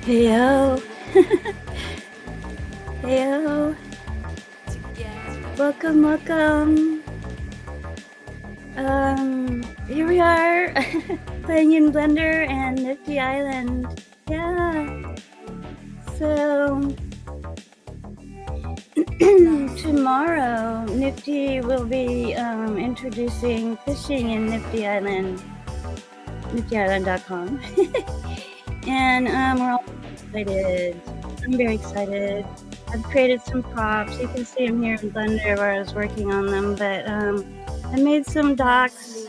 Heyo. Heyo. Welcome. Here we are playing in Blender and Nifty Island. Yeah. So tomorrow Nifty will be introducing fishing in Nifty Island, niftyisland.com. And we're all excited. I'm very excited. I've created some props. You can see them here in Blender where I was working on them, but I made some docks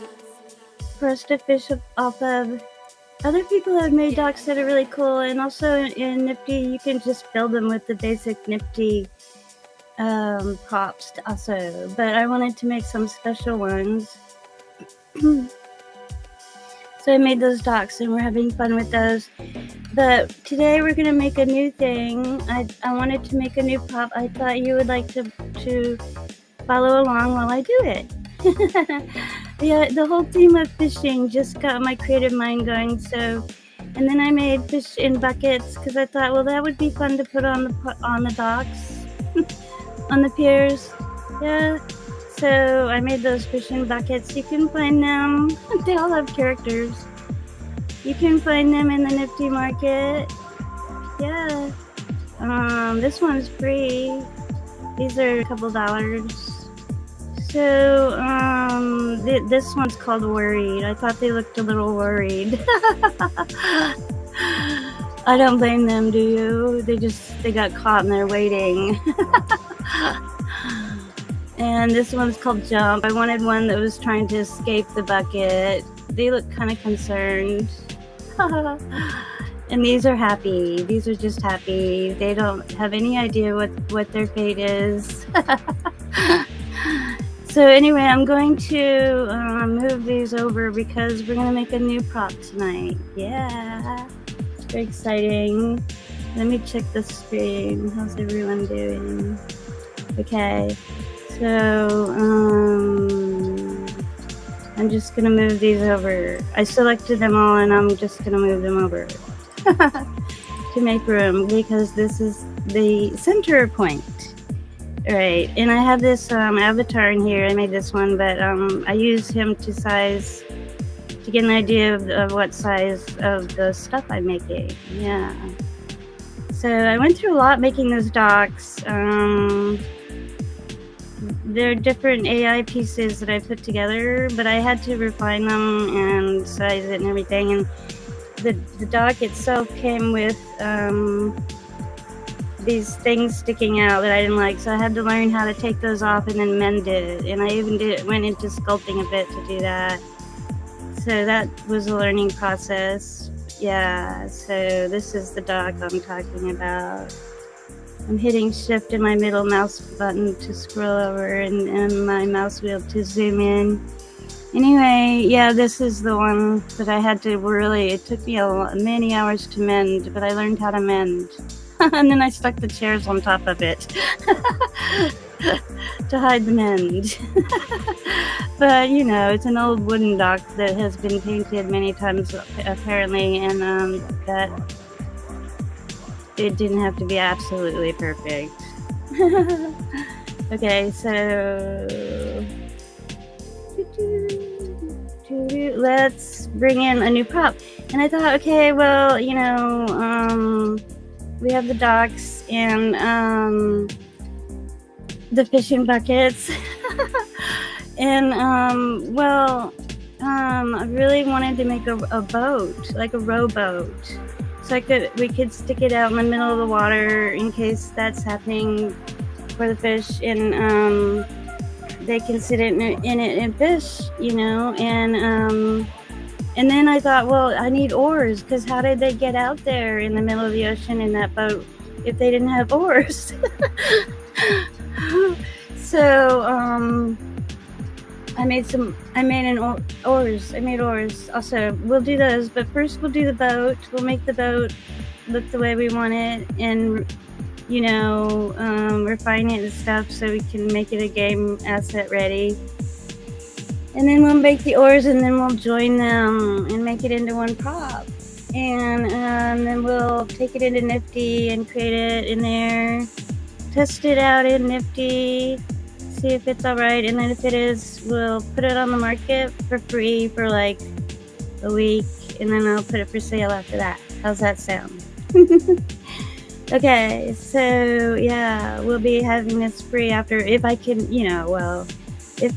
for us to fish off of. Other people have made docks that are really cool, and also in Nifty you can just build them with the basic Nifty props also, but I wanted to make some special ones. So I made those docks and we're having fun with those. But today we're going to make a new thing. I wanted to make a new prop. I thought you would like to follow along while I do it. Yeah, the whole theme of fishing just got my creative mind going. So, and then I made fish in buckets because I thought, well, that would be fun to put on the docks, on the piers. Yeah. So I made those fishing buckets. You can find them. They all have characters. You can find them in the Nifty market. Yeah. This one's free. These are a couple $. So this one's called Worried. I thought they looked a little worried. I don't blame them, do you? They got caught and they're waiting. And this one's called Jump. I wanted one that was trying to escape the bucket. They look kind of concerned. And these are happy. These are just happy. They don't have any idea what their fate is. So anyway, I'm going to move these over because we're going to make a new prop tonight. Yeah. It's very exciting. Let me check the screen. How's everyone doing? Okay. So, I'm just going to move these over. I selected them all and I'm just going to move them over to make room because this is the center point. All right, and I have this avatar in here. I made this one, but I use him to get an idea of what size of the stuff I'm making. Yeah. So I went through a lot making those docks. They're different AI pieces that I put together, but I had to refine them and size it and everything. And the dock itself came with these things sticking out that I didn't like, so I had to learn how to take those off and then mend it. And I even went into sculpting a bit to do that. So that was a learning process. Yeah, so this is the dock I'm talking about. I'm hitting shift and my middle mouse button to scroll over and my mouse wheel to zoom in. Anyway, yeah, this is the one that I had to it took me many hours to mend, but I learned how to mend. And then I stuck the chairs on top of it to hide the mend. But, you know, it's an old wooden dock that has been painted many times, apparently, and that it didn't have to be absolutely perfect. Okay, so let's bring in a new prop. And I thought, okay, well, you know, we have the docks and the fishing buckets. And I really wanted to make a boat, like a rowboat. So we could stick it out in the middle of the water in case that's happening for the fish, and they can sit in it and fish, you know. And then I thought, well, I need oars, because how did they get out there in the middle of the ocean in that boat if they didn't have oars? So I made oars. Also, we'll do those, but first we'll do the boat. We'll make the boat look the way we want it, and, you know, refine it and stuff so we can make it a game asset ready. And then we'll make the oars, and then we'll join them and make it into one prop. and then we'll take it into Nifty and create it in there, test it out in Nifty, see if it's all right, and then if it is, we'll put it on the market for free for like a week, and then I'll put it for sale after that. How's that sound? Okay, so yeah, we'll be having this free after, if I can,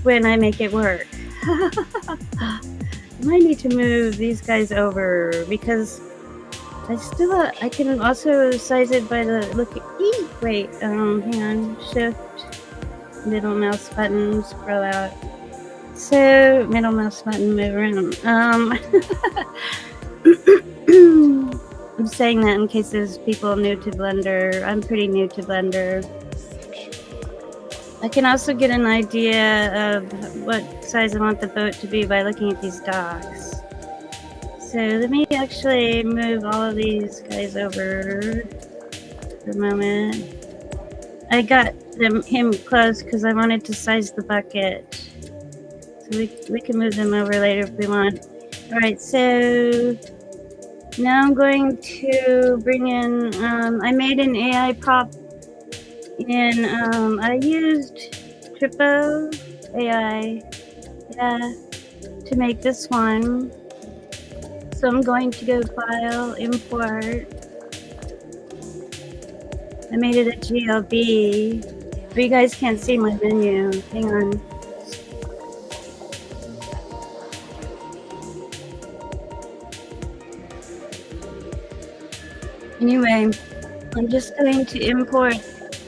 when I make it work. I might need to move these guys over because I can also size it by the hang on, shift, middle mouse button, scroll out. So, middle mouse button, move around. I'm saying that in case there's people new to Blender. I'm pretty new to Blender. I can also get an idea of what size I want the boat to be by looking at these docks. So let me actually move all of these guys over for a moment. I got him close because I wanted to size the bucket. So we can move them over later if we want. All right, so now I'm going to bring in, I made an AI prop and I used Tripo AI to make this one. So I'm going to go File, Import. I made it a GLB, but you guys can't see my menu. Hang on. Anyway, I'm just going to import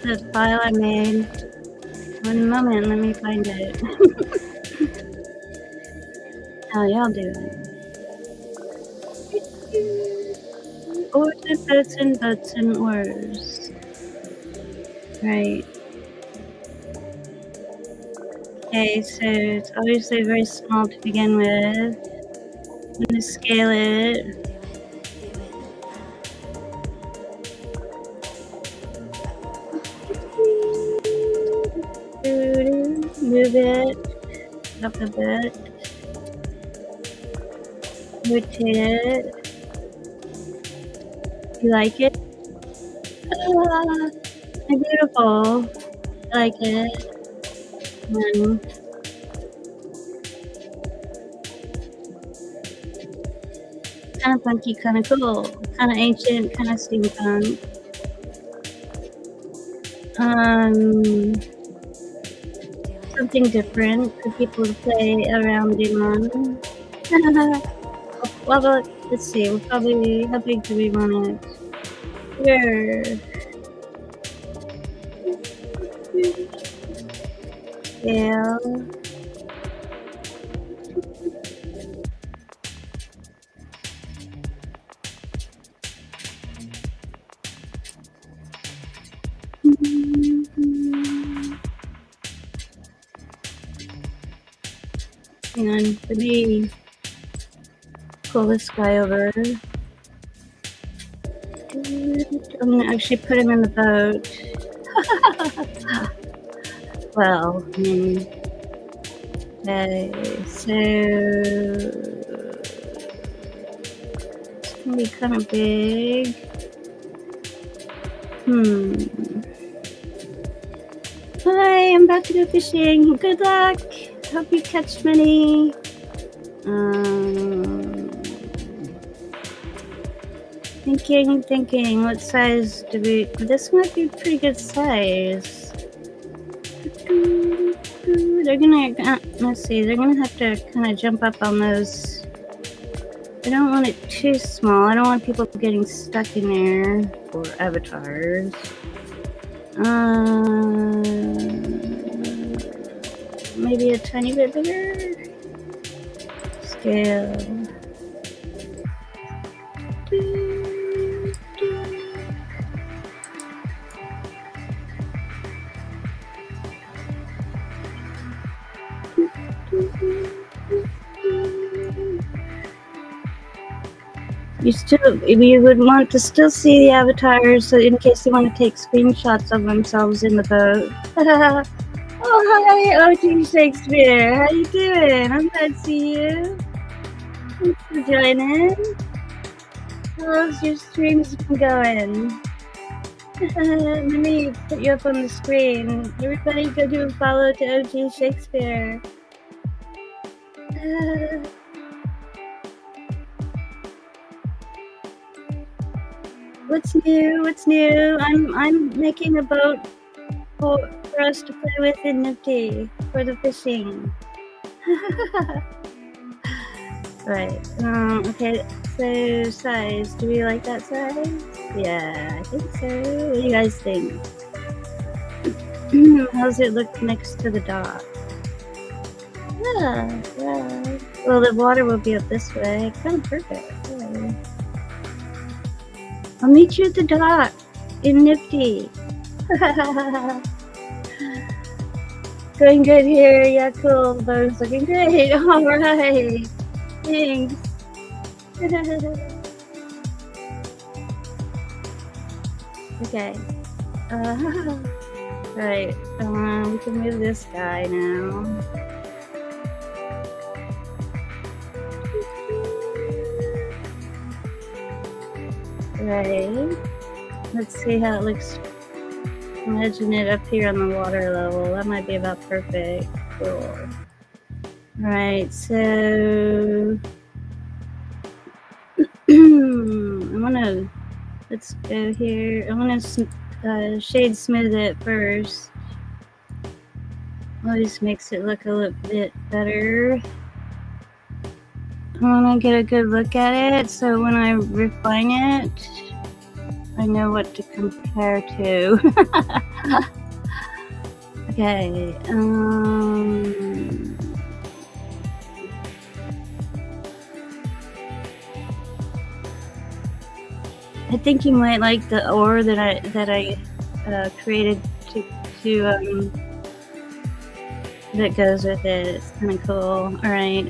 the file I made. One moment, let me find it. How y'all doing? Oars and boats and oars. Right. Okay, so it's obviously very small to begin with. I'm going to scale it. Move it up a bit. Rotate it. You like it? Beautiful. I like it. Kind of funky, kind of cool, kind of ancient, kind of steampunk. Something different for people to play around in on. Well, let's see. We'll probably, how big do we want it? Here. Scale. Hang on, let me pull this guy over. I'm gonna actually put him in the boat. Well, okay, so it's gonna be kind of big. Hi, I'm about to go fishing. Good luck. Hope you catch many. Thinking, what size do we, this might be pretty good size. They're gonna, let's see, they're gonna have to kind of jump up on those. I don't want it too small. I don't want people getting stuck in there for avatars. Maybe a tiny bit bigger. Scale. You would want to still see the avatars, so in case they want to take screenshots of themselves in the boat. Oh, hi, OG Shakespeare. How you doing? I'm glad to see you. Thanks for joining. How's your streams been going? Let me put you up on the screen. Everybody go do a follow to OG Shakespeare. What's new? What's new? I'm making a boat for us to play with in Nifty for the fishing. Right. Okay. So size. Do we like that size? Yeah, I think so. What do you guys think? How's it look next to the dock? Yeah. Well, the water will be up this way. Kind of perfect. Yeah. I'll meet you at the dock in Nifty. Going good here. Yeah, cool. The boat's looking great. All right. Thanks. Okay. Right. We can move this guy now. Right. Let's see how it looks. Imagine it up here on the water level. That might be about perfect. Cool. Right, so let's go here. I want to shade smooth it first. Always makes it look a little bit better. I want to get a good look at it, so when I refine it, I know what to compare to. Okay. I think you might like the ore that I created to that goes with it. It's kind of cool. All right.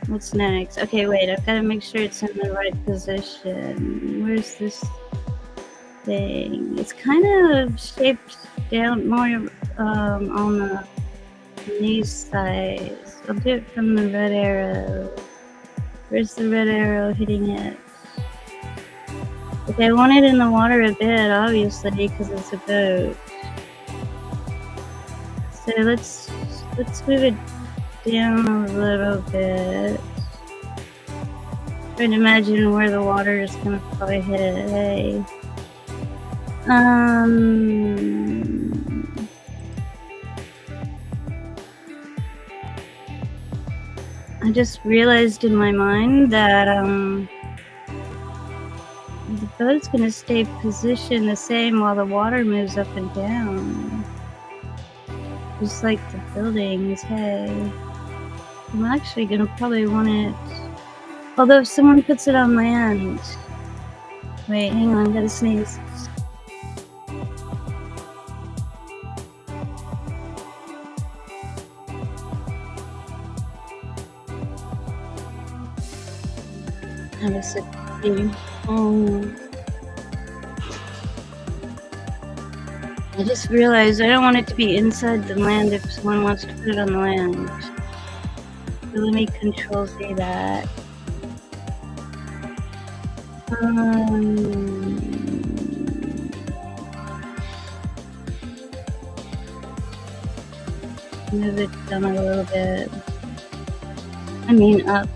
What's next? Okay, wait. I've got to make sure it's in the right position. Where's this thing? It's kind of shaped down more on the knee size. I'll do it from the red arrow. Where's the red arrow hitting it? Okay, I want it in the water a bit, obviously, because it's a boat. So let's move it down a little bit. Trying to imagine where the water is gonna probably hit it. Hey. I just realized in my mind that the boat's gonna stay positioned the same while the water moves up and down. Just like the buildings, hey. I'm actually gonna probably want it. Although if someone puts it on land. Wait, hang on, I gotta sneeze. Have a sip. I just realized I don't want it to be inside the land if someone wants to put it on the land. So let me control Z that. Move it down a little bit. I mean up.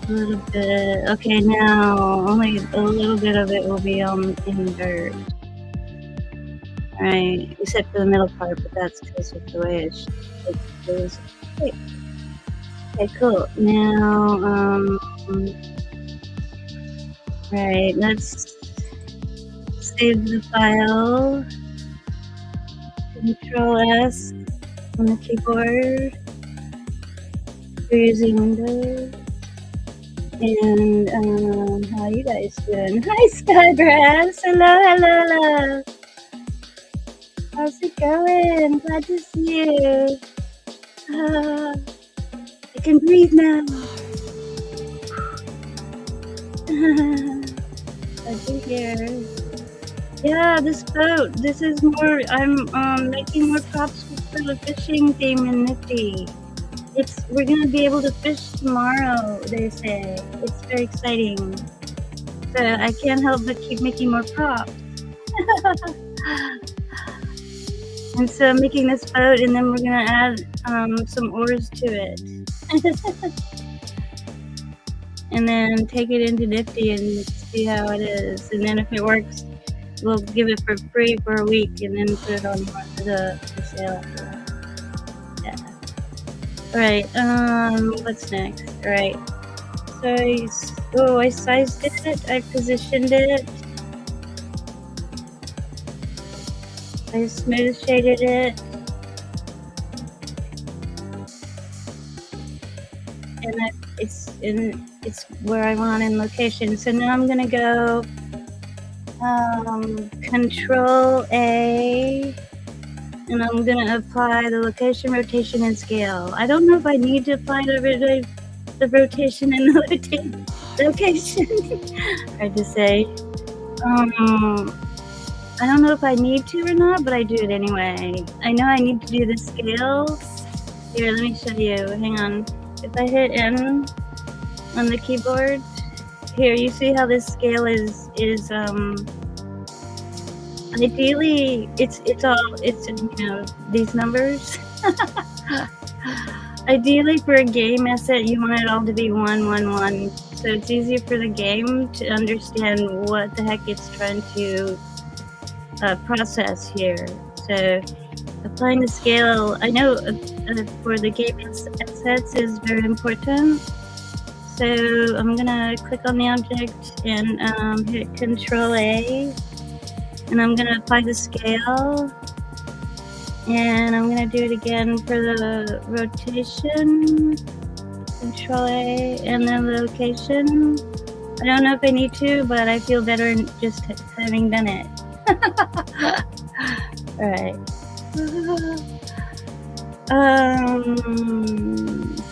A little bit. Okay, now only a little bit of it will be in the dirt. Alright, except for the middle part, but that's because of the way it goes. Okay. Okay, cool. Now, right, let's save the file. Control S on the keyboard. We're using Windows. And how are you guys doing? Hi, Skygrass. Hello. How's it going? Glad to see you. I can breathe now. Glad to hear. Yeah, this boat. This is more. I'm making more props for the fishing theme in Nifty. we're gonna be able to fish tomorrow, they say. It's very exciting. So I can't help but keep making more props. And so I'm making this boat, and then we're gonna add some oars to it. And then take it into Nifty and see how it is. And then if it works, we'll give it for free for a week and then put it on the sale after that. Yeah. Alright, what's next? Alright. So I sized it, I positioned it. I smooth shaded it. And it's where I want in location. So now I'm gonna go Control A, and I'm gonna apply the location, rotation, and scale. I don't know if I need to apply the rotation and the location. Hard to say. I don't know if I need to or not, but I do it anyway. I know I need to do the scale. Here, let me show you. Hang on. If I hit N on the keyboard, here you see how this scale is ideally it's these numbers. Ideally for a game asset you want it all to be 1 1 1, so it's easier for the game to understand what the heck it's trying to process here. So applying the scale, I know for the game assets is very important. So I'm gonna click on the object and hit Control A, and I'm gonna apply the scale, and I'm gonna do it again for the rotation, Control A, and then the location. I don't know if I need to, but I feel better just having done it. Alright.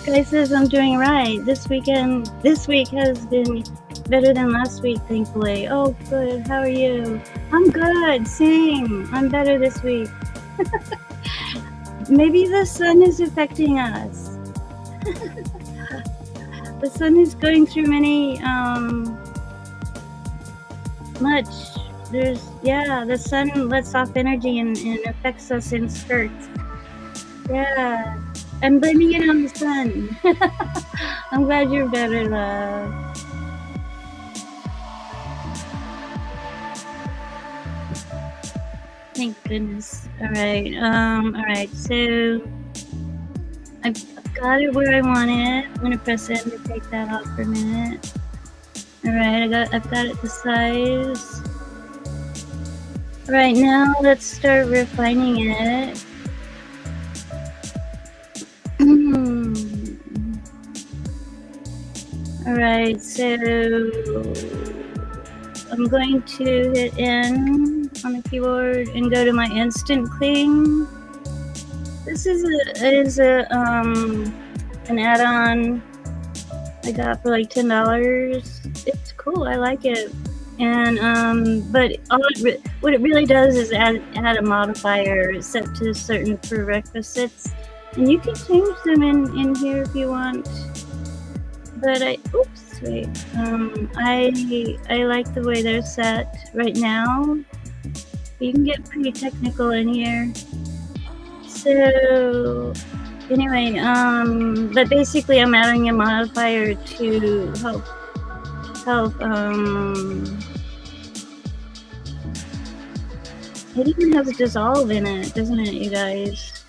Sky says I'm doing right. This week has been better than last week, thankfully. Oh, good. How are you? I'm good. Same. I'm better this week. Maybe the sun is affecting us. The sun is going through the sun lets off energy and affects us in spurts. Yeah, I'm blaming it on the sun. I'm glad you're better, love. Thank goodness. Alright, so I've got it where I want it. I'm gonna press N to take that off for a minute. Alright, I've got it the size. Right now, let's start refining it. Alright, so I'm going to hit N on the keyboard and go to my instant cling. This is an add-on I got for like $10. It's cool, I like it. And but what it really does is add a modifier set to certain prerequisites, and you can change them in here if you want. But I like the way they're set right now. You can get pretty technical in here. So anyway, but basically I'm adding a modifier to help it even has dissolve in it, doesn't it, you guys?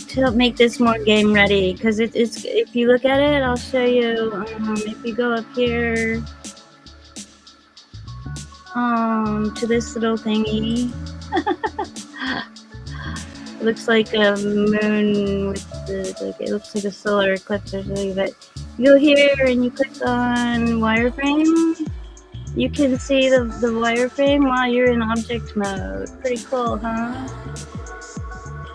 To help make this more game ready, because it's if you look at it, I'll show you. If you go up here to this little thingy, it looks like a moon with it looks like a solar eclipse or something. But you go here and you click on wireframe. You can see the wireframe while you're in object mode. Pretty cool, huh?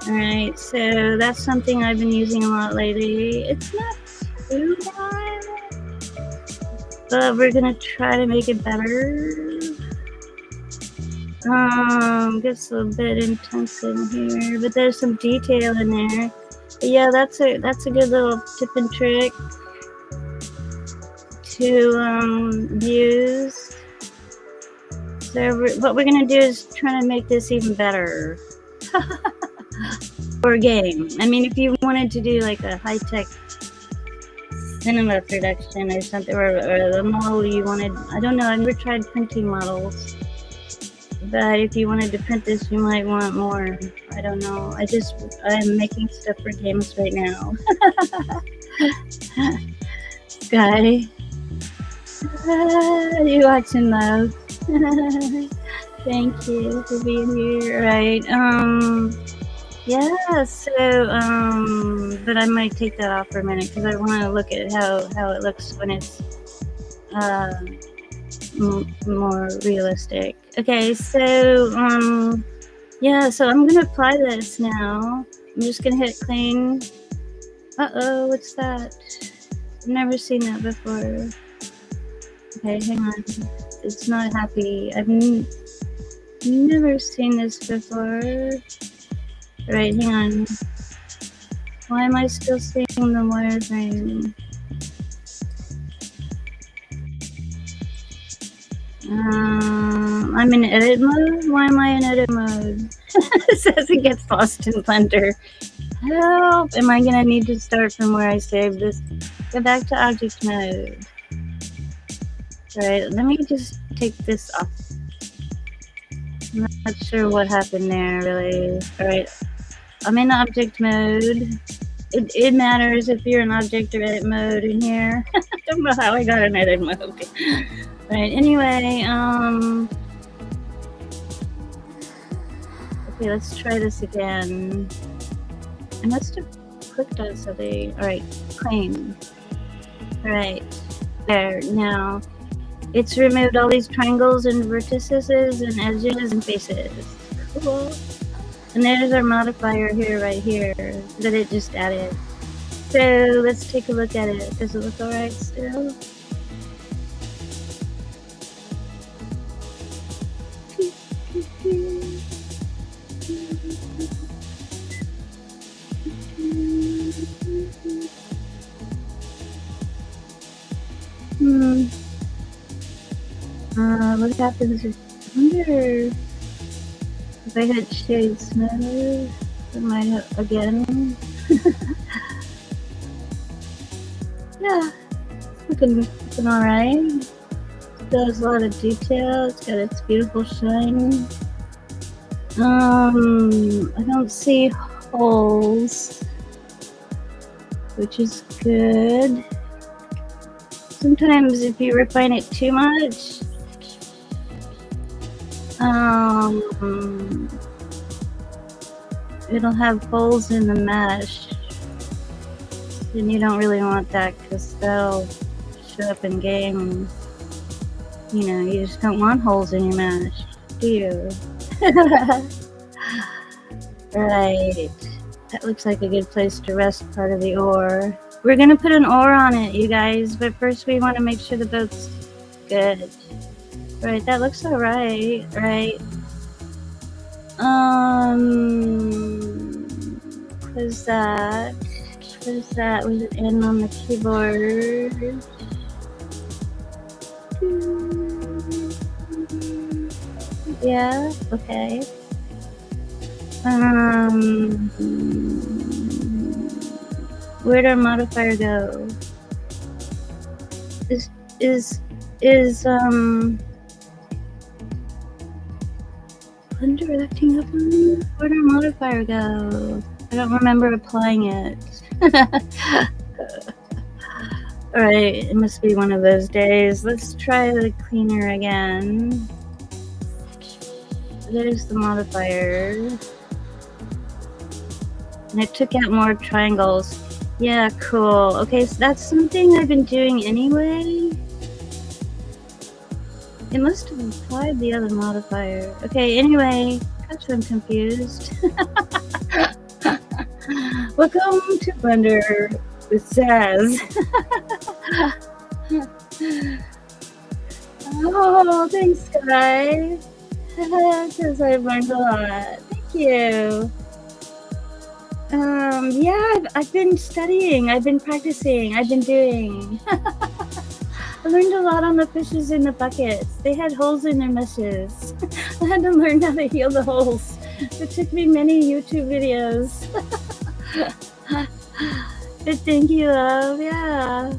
Alright, so that's something I've been using a lot lately. It's not too bad, but we're gonna try to make it better. Gets a bit intense in here, but there's some detail in there. But yeah, that's a good little tip and trick to use. So what we're gonna do is try to make this even better for a game. I mean, if you wanted to do like a high-tech cinema production or something, or the model you wanted, I don't know, I've never tried printing models. But if you wanted to print this, you might want more. I don't know. I'm making stuff for games right now. Guy. You watching, love? Thank you for being here. Right. Yeah, so, but I might take that off for a minute because I want to look at how it looks when it's, more realistic. Okay, so yeah, so I'm gonna apply this now. I'm just gonna hit clean. Uh-oh, what's that? I've never seen that before. Okay, hang on. It's not happy. I've never seen this before. Alright, hang on. Why am I still seeing the wire thing? I'm in edit mode? Why am I in edit mode? It says it gets lost in Blender. Help! Am I gonna need to start from where I saved this? Go back to object mode. Alright, let me just take this off. I'm not sure what happened there, really. Alright, I'm in object mode. It matters if you're in object or edit mode in here. I don't know how I got in edit mode. Right, anyway, okay, let's try this again. I must have clicked on something. Alright, clean. Alright, there, now. It's removed all these triangles and vertices and edges and faces. Cool. And there's our modifier here, right here, that it just added. So let's take a look at it. Does it look alright still? What happens if, I wonder if I hit shade smooth, it might have, again. Yeah, it's looking alright. Still has a lot of detail, it's got its beautiful shine. I don't see holes, which is good. Sometimes if you refine it too much, it'll have holes in the mesh, and you don't really want that because that'll show up in game, and you know, you just don't want holes in your mesh, do you? Right, that looks like a good place to rest part of the ore. We're gonna put an ore on it, you guys, but first we want to make sure the boat's good. Right, that looks alright, right? Close that with an N on the keyboard. Yeah, okay. Where'd our modifier go? Is Blender acting up on me? Where'd our modifier go? I don't remember applying it. Alright, it must be one of those days. Let's try the cleaner again. There's the modifier. And it took out more triangles. Yeah, cool. Okay, so that's something I've been doing anyway. It must have applied the other modifier. Okay, anyway, gosh, I'm confused. Welcome to Blender with Zaz. Oh, thanks, guys. Because I've learned a lot. Thank you. Yeah, I've been studying, I've been practicing, I've been doing. I learned a lot on the fishes in the buckets. They had holes in their meshes. I had to learn how to heal the holes. It took me many YouTube videos. But thank you, love. Yeah.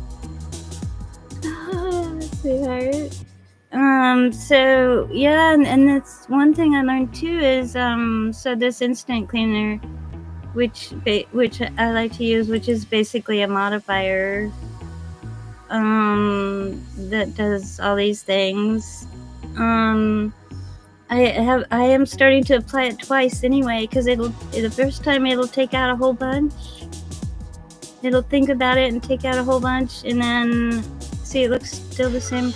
Sweetheart. So yeah, and that's one thing I learned too is so this instant cleaner, which I like to use, which is basically a modifier that does all these things. I am starting to apply it twice anyway, because the first time it'll take out a whole bunch. It'll think about it and take out a whole bunch, and then see it looks still the same.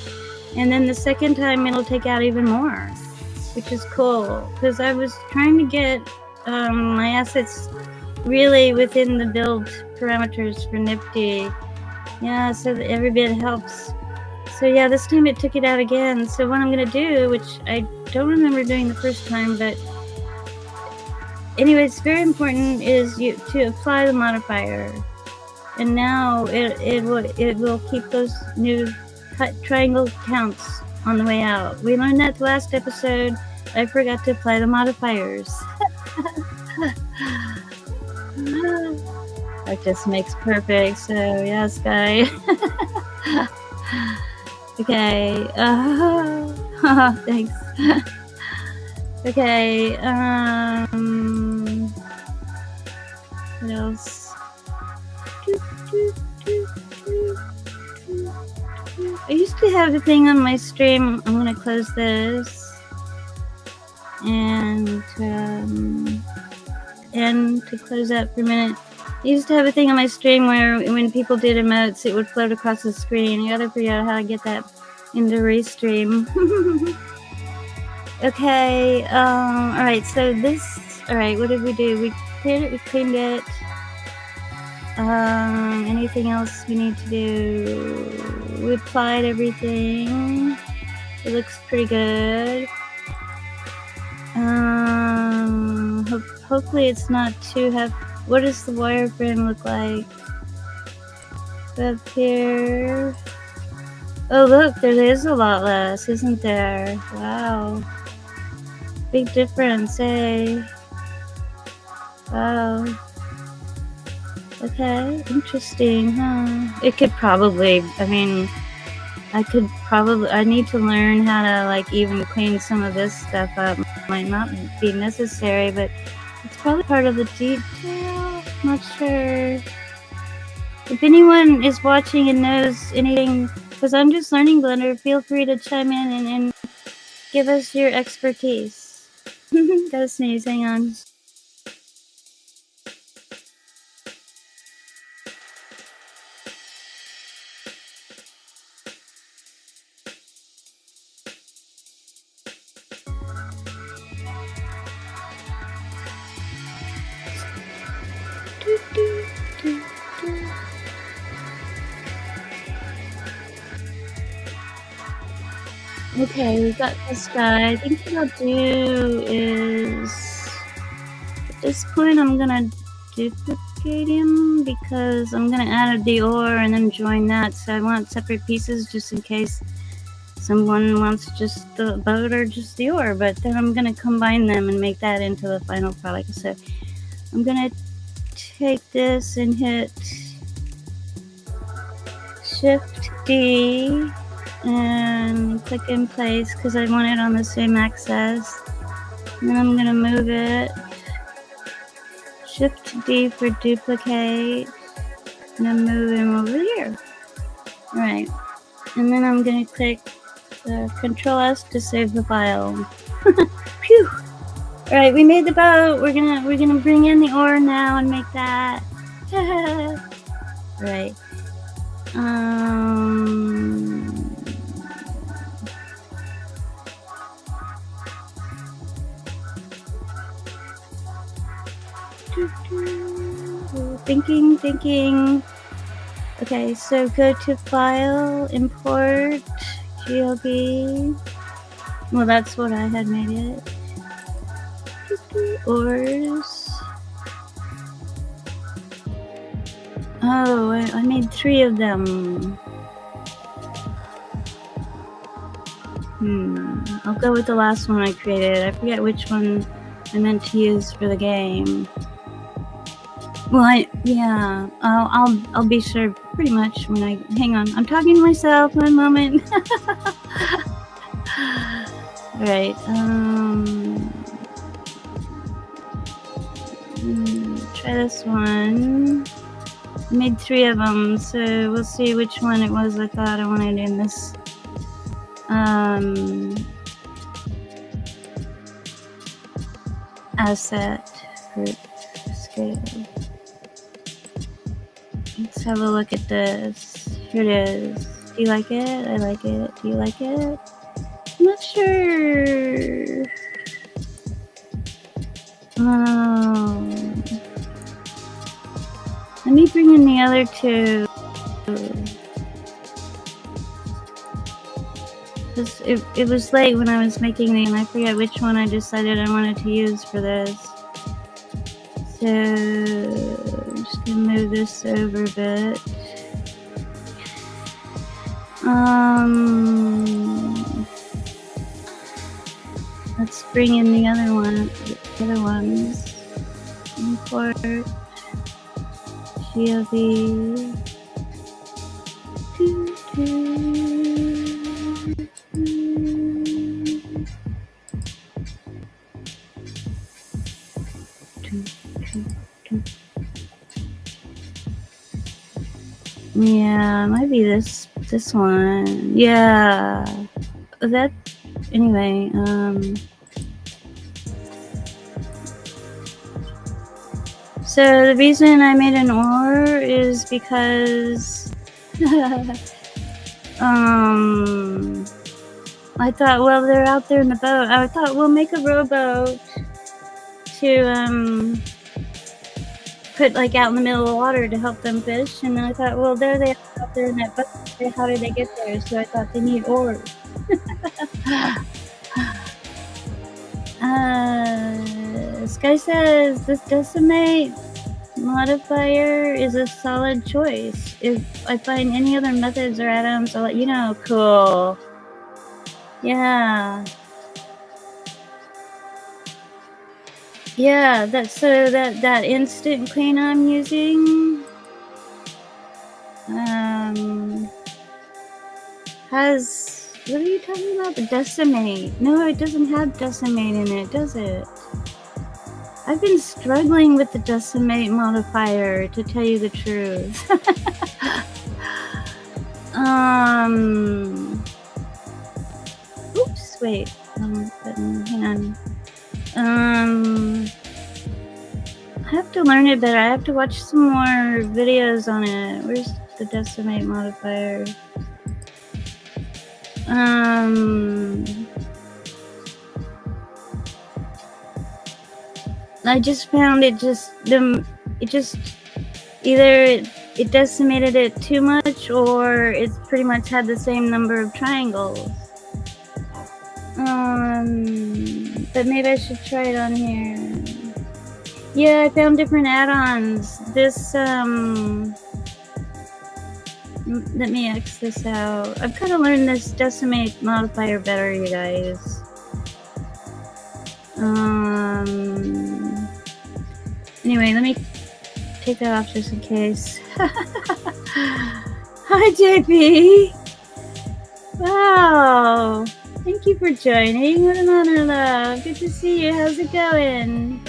And then the second time it'll take out even more, which is cool, because I was trying to get my assets really within the build parameters for Nifty. Yeah, so that every bit helps. So yeah, this time it took it out again. So what I'm gonna do, which I don't remember doing the first time, but anyway, it's very important, is to apply the modifier. And now it will keep those new triangle counts on the way out. We learned that the last episode. I forgot to apply the modifiers. Practice makes perfect. So yes, guy. Okay. Thanks. Okay. What else? I used to have a thing on my stream. I'm gonna close this and to close out for a minute. I used to have a thing on my stream where when people did emotes, it would float across the screen. You gotta figure out how to get that into Restream. Okay. All right. So this. All right. What did we do? We cleared it. We cleaned it. Anything else we need to do? We applied everything. It looks pretty good. Hopefully it's not too heavy. What does the wireframe look like? Up here. Oh look, there is a lot less, isn't there? Wow. Big difference, eh? Wow. Okay, interesting, huh? It could probably, I need to learn how to like even clean some of this stuff up. Might not be necessary, but it's probably part of the detail. Not sure. If anyone is watching and knows anything, because I'm just learning Blender, feel free to chime in and give us your expertise. Gotta sneeze, hang on. Okay, we got this guy. I think what I'll do is, at this point, I'm gonna duplicate him because I'm gonna add the ore and then join that. So I want separate pieces just in case someone wants just the boat or just the ore. But then I'm gonna combine them and make that into the final product. So I'm gonna take this and hit Shift D and click in place because I want it on the same axis. And then I'm gonna move it. Shift D for duplicate. And then move him over here. Alright. And then I'm gonna click Control S to save the file. Phew! Alright, we made the boat. We're gonna bring in the ore now and make that. Alright. Thinking. Okay, so go to File, Import, GLB. Well, that's what I had made it. Ors. Oh, I made 3 of them. I'll go with the last one I created. I forget which one I meant to use for the game. Well, yeah, I'll be sure pretty much when I hang on. I'm talking to myself. 1 moment. All right. Try this one. I made 3 of them, so we'll see which one it was I thought I wanted in this. Asset group scale. Let's have a look at this. Here it is. Do you like it? I like it. Do you like it? I'm not sure. Let me bring in the other 2. It was late when I was making these, and I forget which one I decided I wanted to use for this. So I'm just gonna move this over a bit. Let's bring in the other ones. Import GLV. Yeah, it might be this one. Yeah. That anyway, so the reason I made an ore is because I thought, well, they're out there in the boat. I thought we'll make a rowboat to put like out in the middle of the water to help them fish. And then I thought, well, there they are out there in that boat. How did they get there? So I thought they need oars. Sky says this decimate modifier is a solid choice. If I find any other methods or atoms, I'll let you know. Cool. Yeah. Yeah, that instant clean I'm using has, what are you talking about? The decimate. No, it doesn't have decimate in it, does it? I've been struggling with the decimate modifier, to tell you the truth. Oops, wait. Hang on. I have to learn it better. I have to watch some more videos on it. Where's the decimate modifier? I just found it just either it decimated it too much, or it pretty much had the same number of triangles. But maybe I should try it on here. Yeah, I found different add-ons. This, let me X this out. I've kind of learned this decimate modifier better, you guys. Anyway, let me take that off just in case. Hi, JP. Wow. Thank you for joining. What an honor, love. Good to see you. How's it going?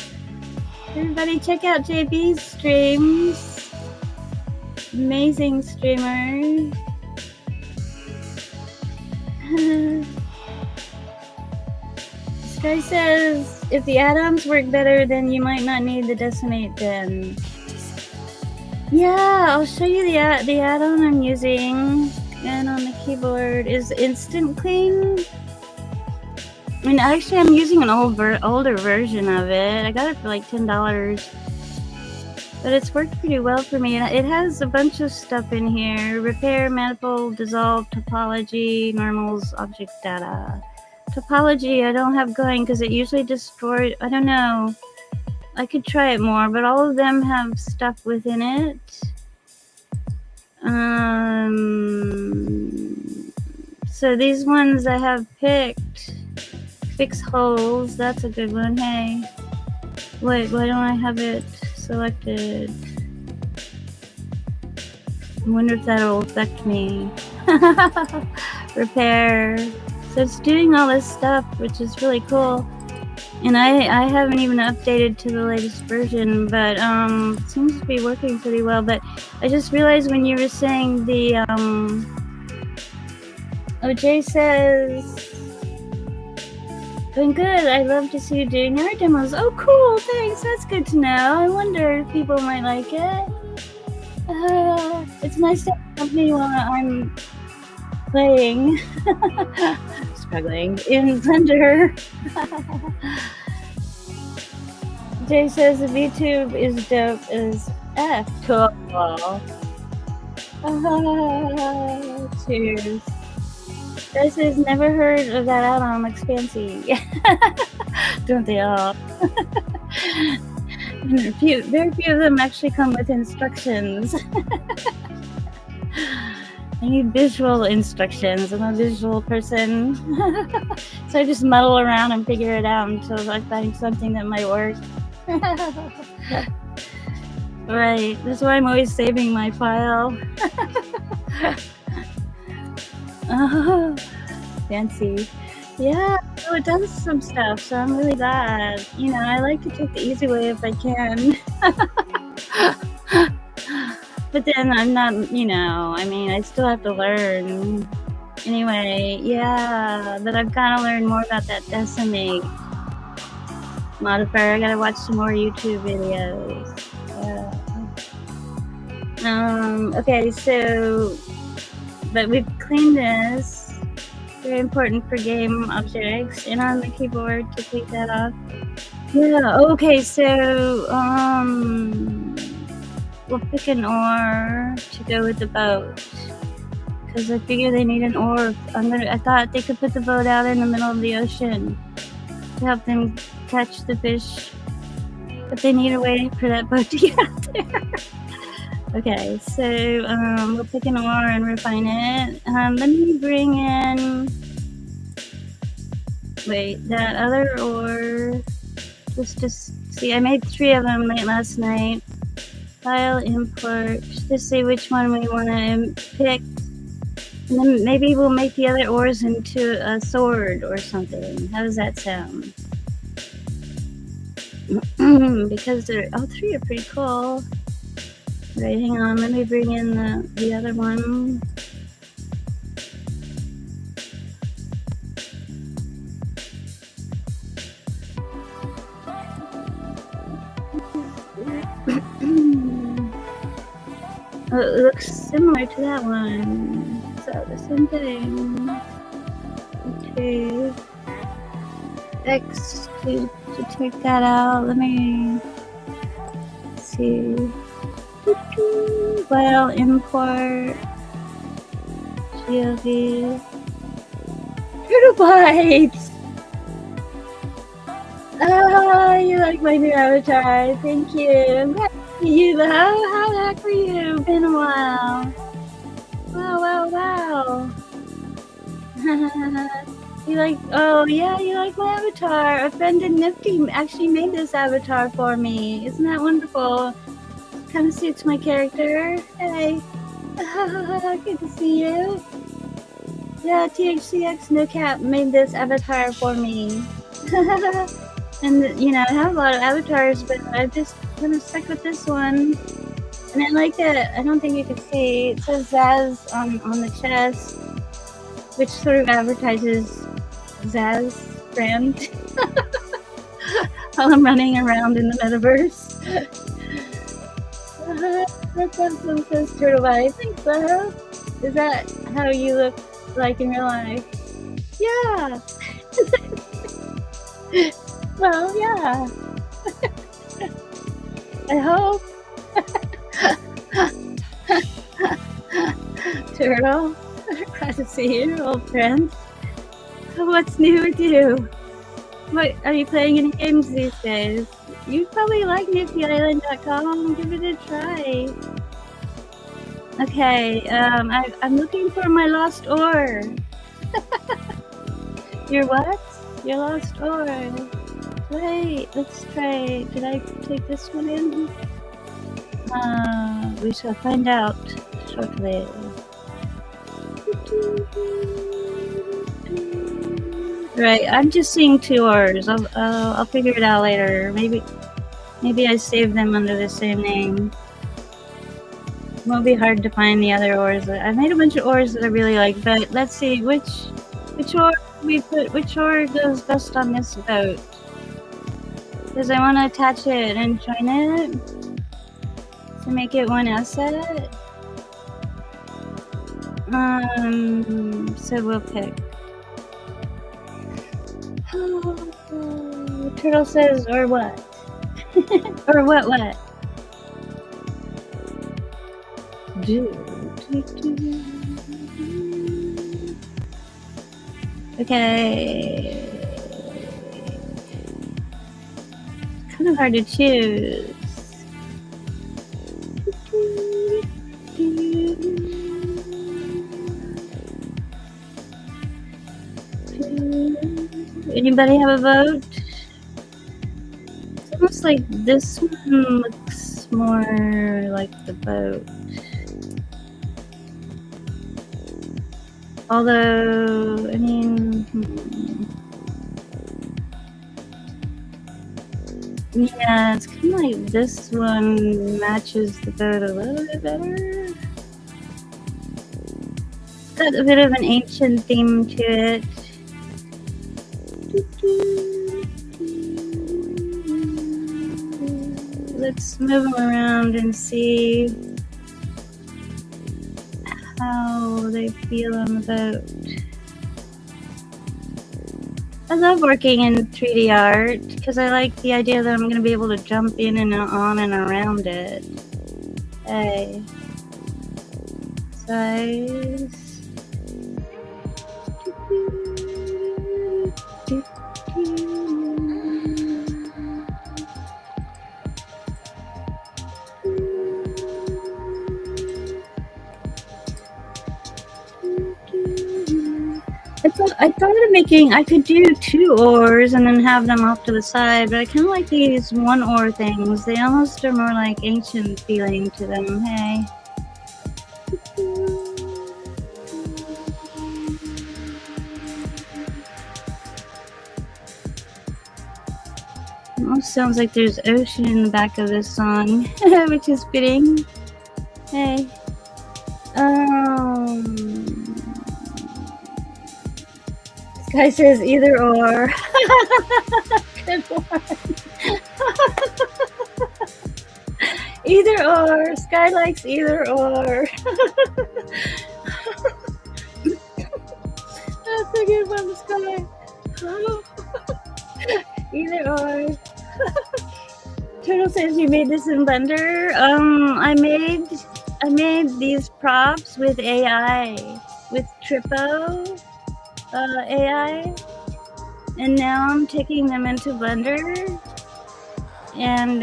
Everybody check out JP's streams. Amazing streamer. Sky says, if the add-ons work better, then you might not need the decimate then. Yeah, I'll show you the add-on I'm using. And on the keyboard is Instant Clean. I mean, actually, I'm using an older version of it. I got it for like $10. But it's worked pretty well for me. It has a bunch of stuff in here. Repair, manifold, dissolve, topology, normals, object data. Topology I don't have going because it usually destroys. I don't know. I could try it more, but all of them have stuff within it. So these ones I have picked. Fix holes. That's a good one. Hey. Wait, why don't I have it selected? I wonder if that'll affect me. Repair. So it's doing all this stuff, which is really cool. And I haven't even updated to the latest version, but it seems to be working pretty well. But I just realized when you were saying the OJ says, doing good. I love to see you doing art demos. Oh, cool. Thanks. That's good to know. I wonder if people might like it. It's nice to have company while I'm playing. Struggling in Blender. Jay says the VTube is dope as F. Cool. Cheers. Jay says never heard of that add-on, looks fancy. Don't they all? Very few of them actually come with instructions. I need visual instructions. I'm a visual person. So I just muddle around and figure it out until I find something that might work. Right. That's why I'm always saving my file. Oh, fancy. Yeah, so it does some stuff, so I'm really glad. You know, I like to take the easy way if I can. But then I'm not, you know, I mean, I still have to learn. Anyway, yeah, but I've got to learn more about that decimate modifier. I gotta watch some more YouTube videos. Okay, so, but we've cleaned this. Very important for game objects. And on the keyboard to take that off. Yeah, okay, so, we'll pick an oar to go with the boat. Because I figure they need an oar. I thought they could put the boat out in the middle of the ocean to help them catch the fish. But they need a way for that boat to get out there. Okay, so we'll pick an oar and refine it. Let me bring in... Wait, that other oar. Just to see, I made 3 of them late last night. File, import, just to see which one we want to pick. And then maybe we'll make the other oars into a sword or something. How does that sound? Because all 3 are pretty cool. Right, hang on, let me bring in the other one. Oh, it looks similar to that one. So the same thing. Okay. X to take that out. Let me see. Well, import GLB turtle bites. Oh, you like my new avatar. Thank you. I'm glad to see you though. How the heck are you? Been a while. Wow. You like, oh yeah, you like my avatar. A friend in Nifty actually made this avatar for me. Isn't that wonderful? Kind of suits my character. Hey. Good to see you. Yeah, THCX No Cap made this avatar for me. And, you know, I have a lot of avatars, but I just kind of stuck with this one. And I like it. I don't think you can see. It says Zaz on the chest, which sort of advertises Zaz friend. While I'm running around in the metaverse. That's awesome, says Turtle Bite. I think so. Is that how you look like in real life? Yeah. Well, yeah. I hope. Turtle, glad to see you, old friend. What's new with you? What are you playing any games these days? You probably like NiftyIsland.com. Give it a try. Okay, I'm looking for my lost ore. Your what? Your lost ore. Wait, let's try. Did I take this one in? We shall find out shortly. Right, I'm just seeing 2 ores. I'll figure it out later. Maybe I saved them under the same name. It won't be hard to find the other ores. I made a bunch of ores that I really like, but let's see which ore which ore goes best on this boat. Because I want to attach it and join it to make it one asset. So we'll pick. Turtle says, or what? Or what? Okay. Kind of hard to choose. Anybody have a vote? It's almost like this one looks more like the boat. Although, I mean, yeah, it's kind of like this one matches the boat a little bit better. It's got a bit of an ancient theme to it. Let's move them around and see how they feel on the boat. I love working in 3D art because I like the idea that I'm going to be able to jump in and on and around it. Okay. Size. I thought of making, I could do 2 ores and then have them off to the side, but I kind of like these 1 ore things. They almost are more like ancient feeling to them. Hey. It almost sounds like there's ocean in the back of this song, which is fitting. Hey. Guy says either or. Good one. Either or. Sky likes either or. That's a good one, Sky. Either or. Turtle says you made this in Blender. I made these props with AI, with Tripo. AI, and now I'm taking them into Blender and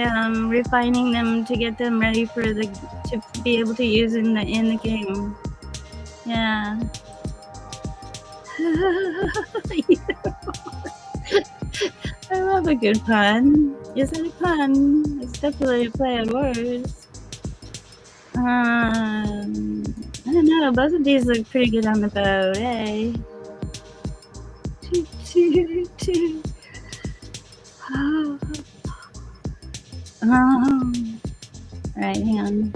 refining them to get them ready for to be able to use in the game. Yeah. I love a good pun. Is it a pun? It's definitely a play on words. I don't know. Both of these look pretty good on the boat, eh? Alright, hang on.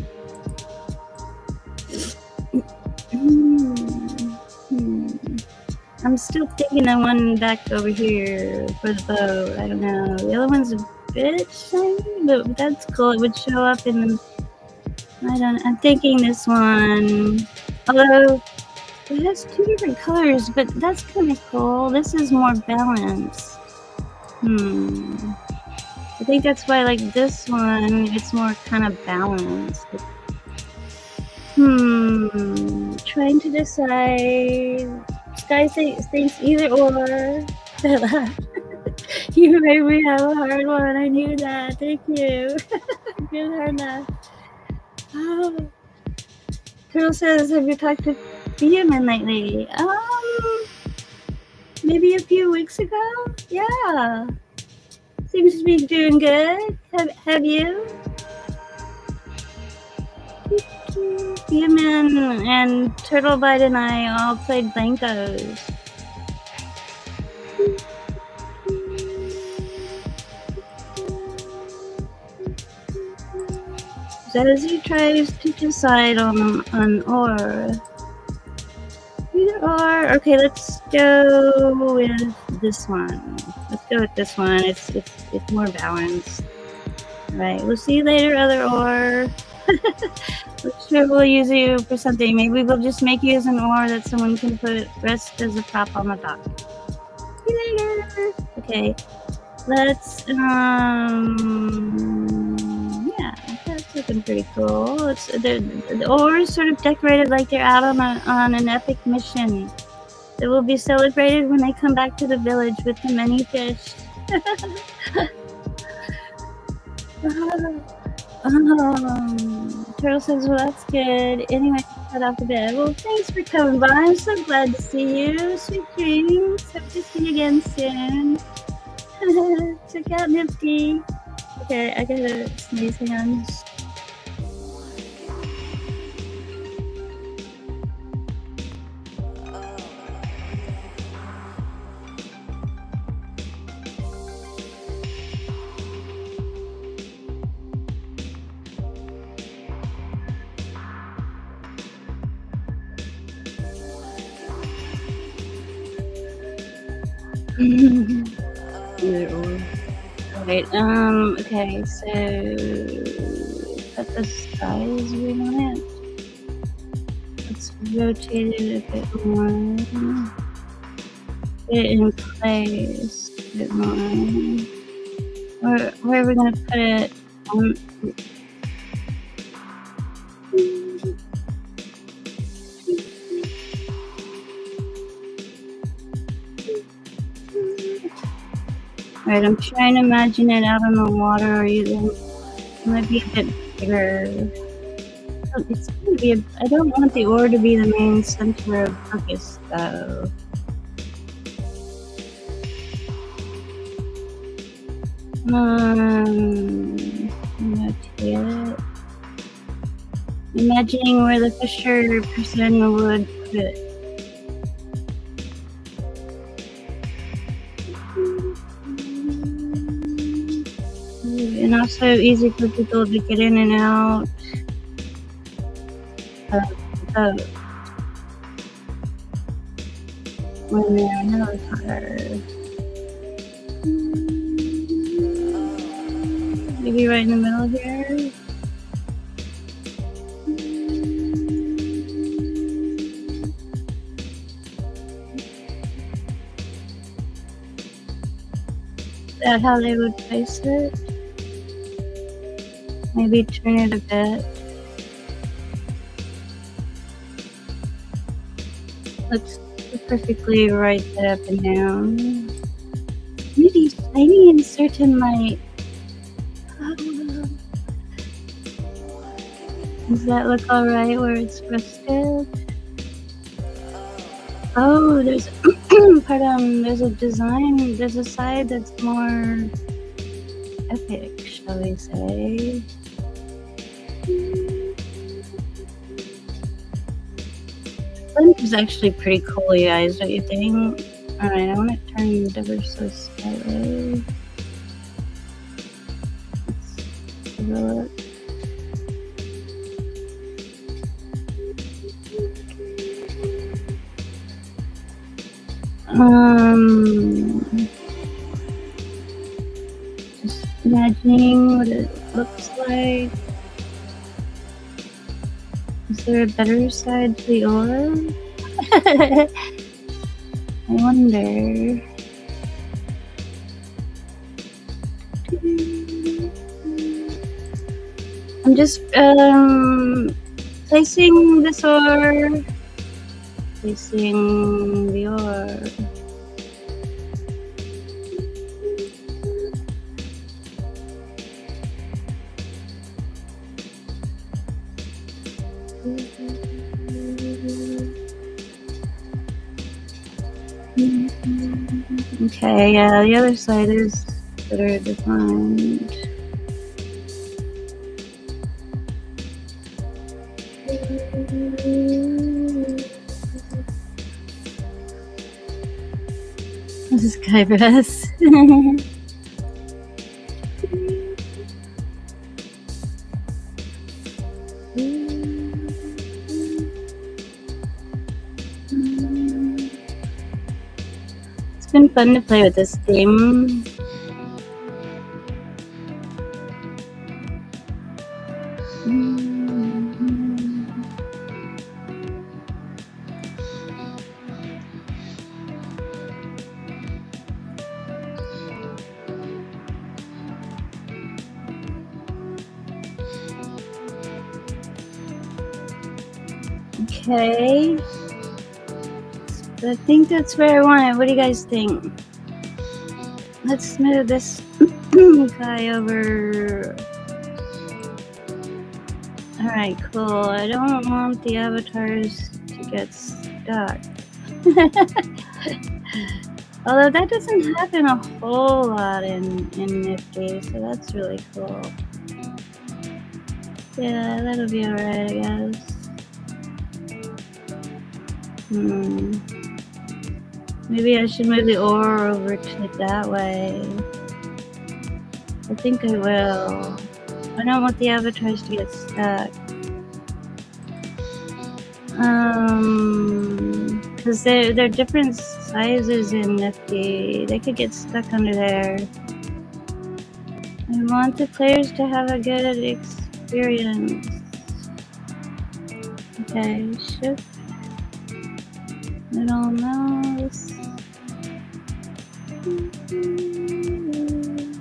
I'm still thinking of one back over here for the boat. I don't know. The other one's a bit shiny, but that's cool. It would show up in. I'm thinking this one. Although it has 2 different colors, but that's kind of cool. This is more balanced. I think that's why, like this one, it's more kind of balanced. Trying to decide. Sky thinks either or. You made me have a hard one. I knew that. Thank you. Good hard enough. Oh. Turtle says, have you talked to Beeman lately? Maybe a few weeks ago? Yeah. Seems to be doing good. Have you? Beeman and Turtlebite and I all played Blankos. Zazie tries to decide on or. Either or. Okay, let's go with this one. Let's go with this one. It's more balanced. All right, we'll see you later, other or. Let's sure we'll use you for something. Maybe we'll just make you as an or that someone can put rest as a prop on the dock. See you later. Okay, let's yeah, that's looking pretty cool. It's the oars sort of decorated like they're out on an epic mission that will be celebrated when they come back to the village with the many fish. Turtle says, well, that's good. Anyway, cut off the bed. Well, thanks for coming by. I'm so glad to see you. Sweet dreams. Hope to see you again soon. Check out Nifty. Okay, I gotta sneeze hands. Either or. Right, okay, so put the size we want it. Let's rotate it a bit more. Put it in place a bit more. Where are we gonna put it? Alright, I'm trying to imagine it out on the water, or it might be a bit bigger. It's gonna be I don't want the oar to be the main center of focus, though. Rotate it. Imagining where the fisher person would put it. And also easy for people to get in and out of the boat when they're in the water. Maybe right in the middle here. Is that how they would place it? Maybe turn it a bit. Looks perfectly right there up and down. Maybe shiny in certain light. Does that look alright where it's rested? Oh, there's there's a design, there's a side that's more epic, shall we say. Flint is actually pretty cool, you guys, don't you think? Alright, I want to turn it ever so slightly. Let's give it a look. Just imagining what it looks like. Is there a better side to the oar? I wonder. I'm just placing this oar facing the orb. Okay, yeah, the other side is better defined. This is Kybus. It's been fun to play with this theme. Okay. I think that's where I want it. What do you guys think? Let's move this guy over. Alright, cool. I don't want the avatars to get stuck. Although that doesn't happen a whole lot in Nifty, so that's really cool. Yeah, that'll be alright, I guess. Maybe I should move the ore over to that way. I think I will. I don't want the avatars to get stuck. Because they're different sizes in Nifty. They could get stuck under there. I want the players to have a good experience. Okay, shift. Middle mouse.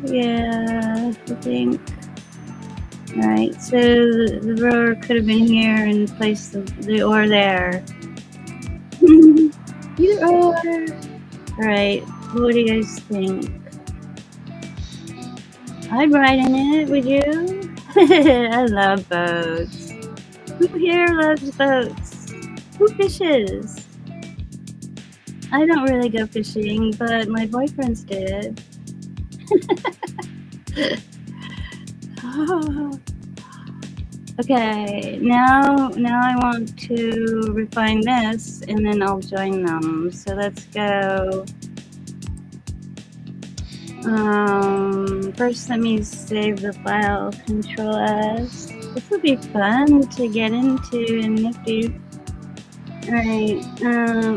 Yeah, I think. Alright, so the rower could have been here and placed the ore there. Either or. Alright, what do you guys think? I'd ride in it, would you? I love boats. Who here loves boats? Who fishes? I don't really go fishing, but my boyfriends did. Okay, now I want to refine this and then I'll join them. So let's go. First let me save the file, Control S. This will be fun to get into in Nifty. Alright,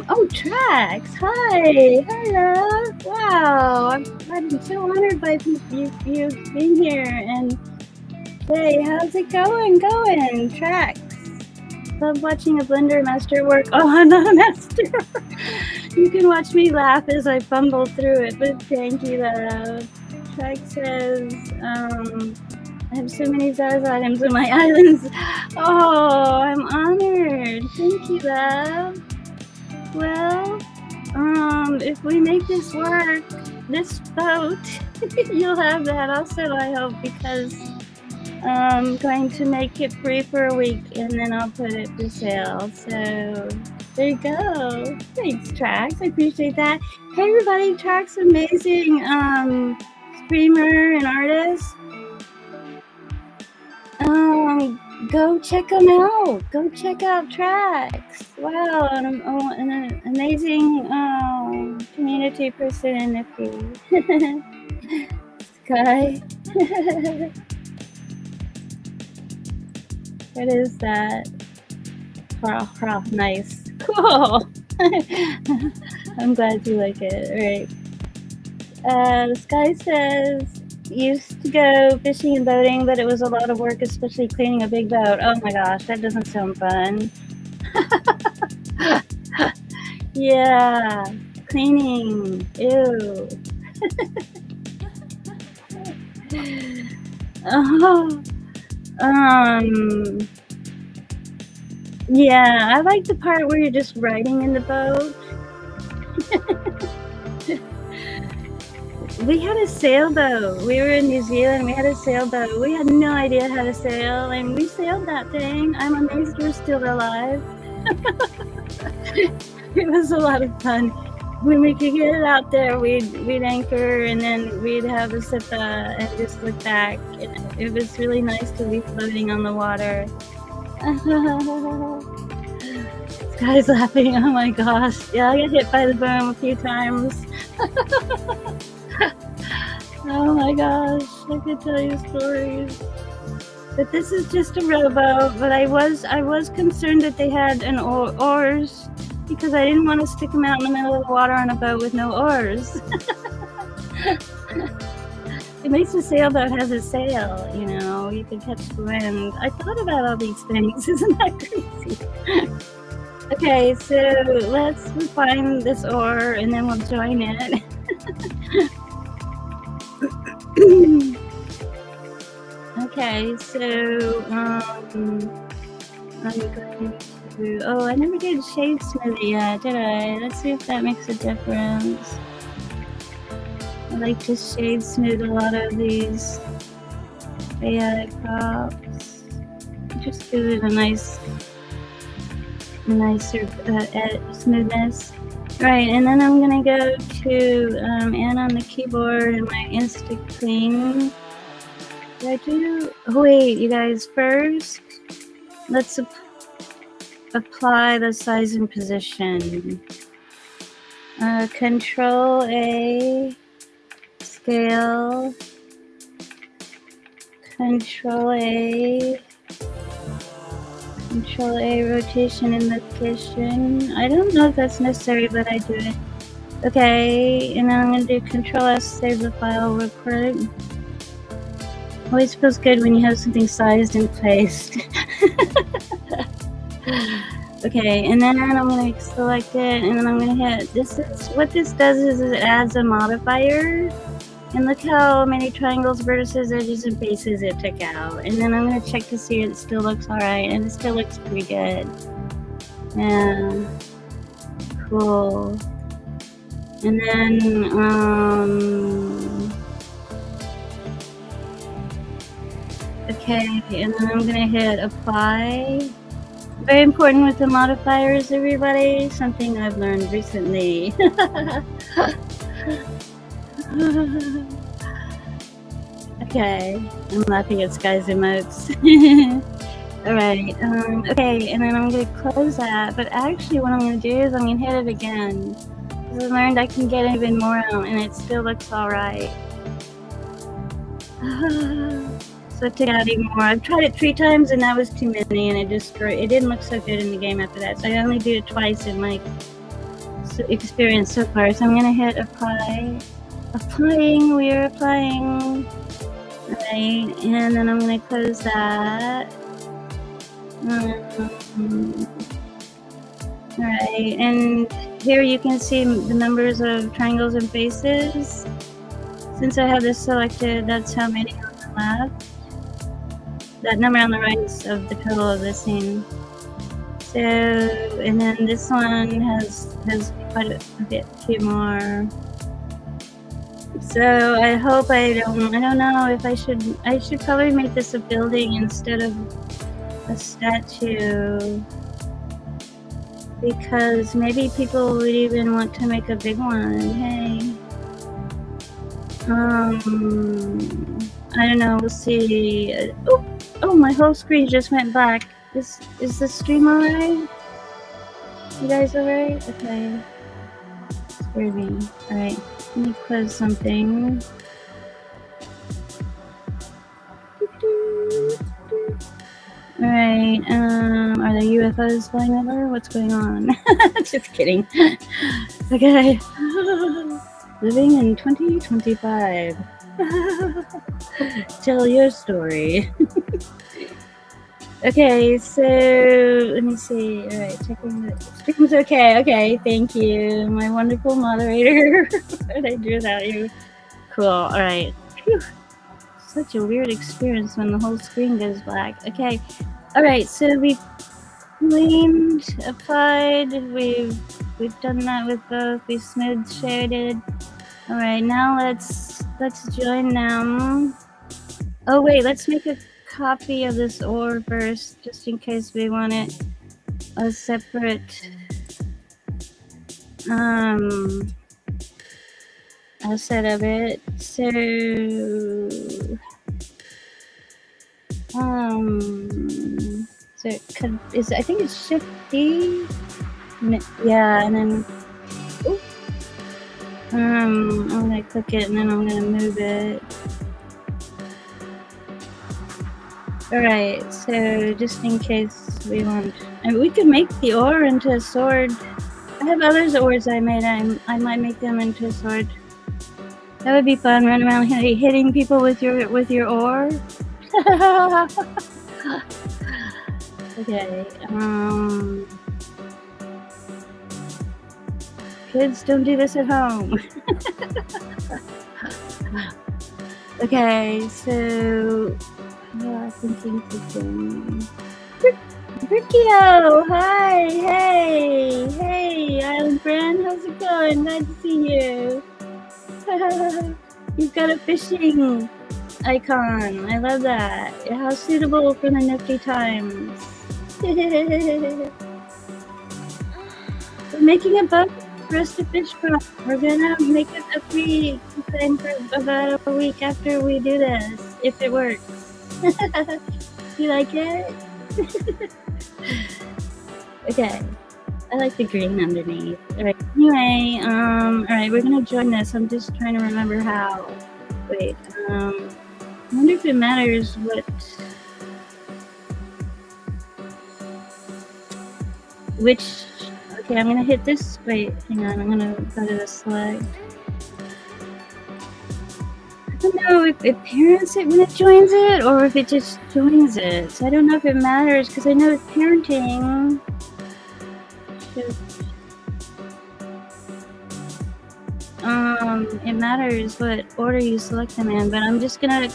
oh, Tracks, hi, hello, wow, I'm so honored by you being here, and hey, how's it going, Tracks? Love watching a Blender master work. Oh, I'm not a master. You can watch me laugh as I fumble through it, but thank you, though. Tracks says, I have so many Zaz items in my islands. Oh, I'm honored. Thank you, love. Well, if we make this work, this boat, you'll have that also, I hope, because I'm going to make it free for a week and then I'll put it for sale. So there you go. Thanks, Trax. I appreciate that. Hey, everybody. Trax, amazing streamer and artist. Go check them out. Go check out Trax. Wow, an amazing community person in Nifty. Sky. What is that? Nice. Cool. I'm glad you like it. All right. Sky says, used to go fishing and boating, but it was a lot of work, especially cleaning a big boat. Oh my gosh, that doesn't sound fun. Yeah, cleaning. Ew. Oh. Yeah, I like the part where you're just riding in the boat. We had a sailboat. We were in New Zealand. We had a sailboat. We had no idea how to sail, and we sailed that thing. I'm amazed we're still alive. It was a lot of fun. When we could get it out there, we'd anchor, and then we'd have a sippa and just look back. It was really nice to be floating on the water. This guy's laughing. Oh my gosh. Yeah, I got hit by the boom a few times. Oh my gosh, I could tell you stories. But this is just a rowboat. But I was concerned that they had an oars, because I didn't want to stick them out in the middle of the water on a boat with no oars. At least a sailboat has a sail, you know, you can catch the wind. I thought about all these things. Isn't that crazy? Okay, so let's find this oar and then we'll join it. Okay, so I'm going to, oh, I never did shade smoothie yet, did I? Let's see if that makes a difference. I like to shade smooth a lot of these chaotic props. Just give it a nicer smoothness. Right, and then I'm gonna go to and on the keyboard and my Insta Clean. Did I do? Oh wait, you guys. First, let's apply the size and position. Control A, scale. Control A, rotation and location. I don't know if that's necessary, but I do it. Okay, and then I'm gonna do Control S, save the file real quick. Always feels good when you have something sized and placed. Okay, and then I'm gonna select it, and then I'm gonna hit. This is what this does is it adds a modifier. And look how many triangles, vertices, edges, and faces it took out. And then I'm going to check to see if it still looks alright. And it still looks pretty good. Yeah. Cool. And then, okay, and then I'm going to hit apply. Very important with the modifiers, everybody. Something I've learned recently. Okay, I'm laughing at Sky's emotes. Alright, okay, and then I'm going to close that, but actually what I'm going to do is I'm going to hit it again. Because I learned I can get even more out and it still looks alright. So it took out even more. I've tried it 3 times and that was too many and it didn't look so good in the game after that. So I only do it twice in my experience so far. So I'm going to hit apply. Applying, we are applying. Right, and then I'm going to close that. Alright, and here you can see the numbers of triangles and faces. Since I have this selected, that's how many on the left. That number on the right is of the total of the scene. So, and then this one has quite a bit few more. So I hope I don't know if I should probably make this a building instead of a statue, because maybe people would even want to make a big one. Hey, I don't know, we'll see. Oh, my whole screen just went black. Is the stream alright? You guys alright? Okay. Scared me. Alright. Let me close something. Alright, are there UFOs flying over? What's going on? Just kidding. Okay. Living in 2025. Tell your story. Okay, so let me see. Alright, checking the stream's okay. Okay, thank you, my wonderful moderator. What did I do without you? Cool, alright. Such a weird experience when the whole screen goes black. Okay, alright, so we cleaned, applied. We've done that with both. We smooth shaded. All right, now let's join them. Oh wait, let's make a copy of this ore first, just in case we want it a separate a set of it. So I think it's Shift D. Yeah, and then I'm gonna click it and then I'm gonna move it. Alright, so just in case we want, and we could make the ore into a sword. I have other ores I made. I might make them into a sword. That would be fun. Run around hitting people with your ore. Okay. Kids, don't do this at home. Okay, so thinking. Riccio, hi, hey, Island friend, how's it going? Glad to see you. You've got a fishing icon. I love that. How suitable for the nifty times. We're making a boat for us to fish from. We're gonna make it a free thing for about a week after we do this, if it works. You like it? Okay. I like the green underneath. Alright, anyway, alright, we're gonna join this. I'm just trying to remember how. Wait, I wonder if it matters okay, I'm gonna hit this. Wait, hang on, I'm gonna go to the select. I don't know if it parents it when it joins it or if it just joins it. So I don't know if it matters because I know with parenting, it matters what order you select them in, but I'm just gonna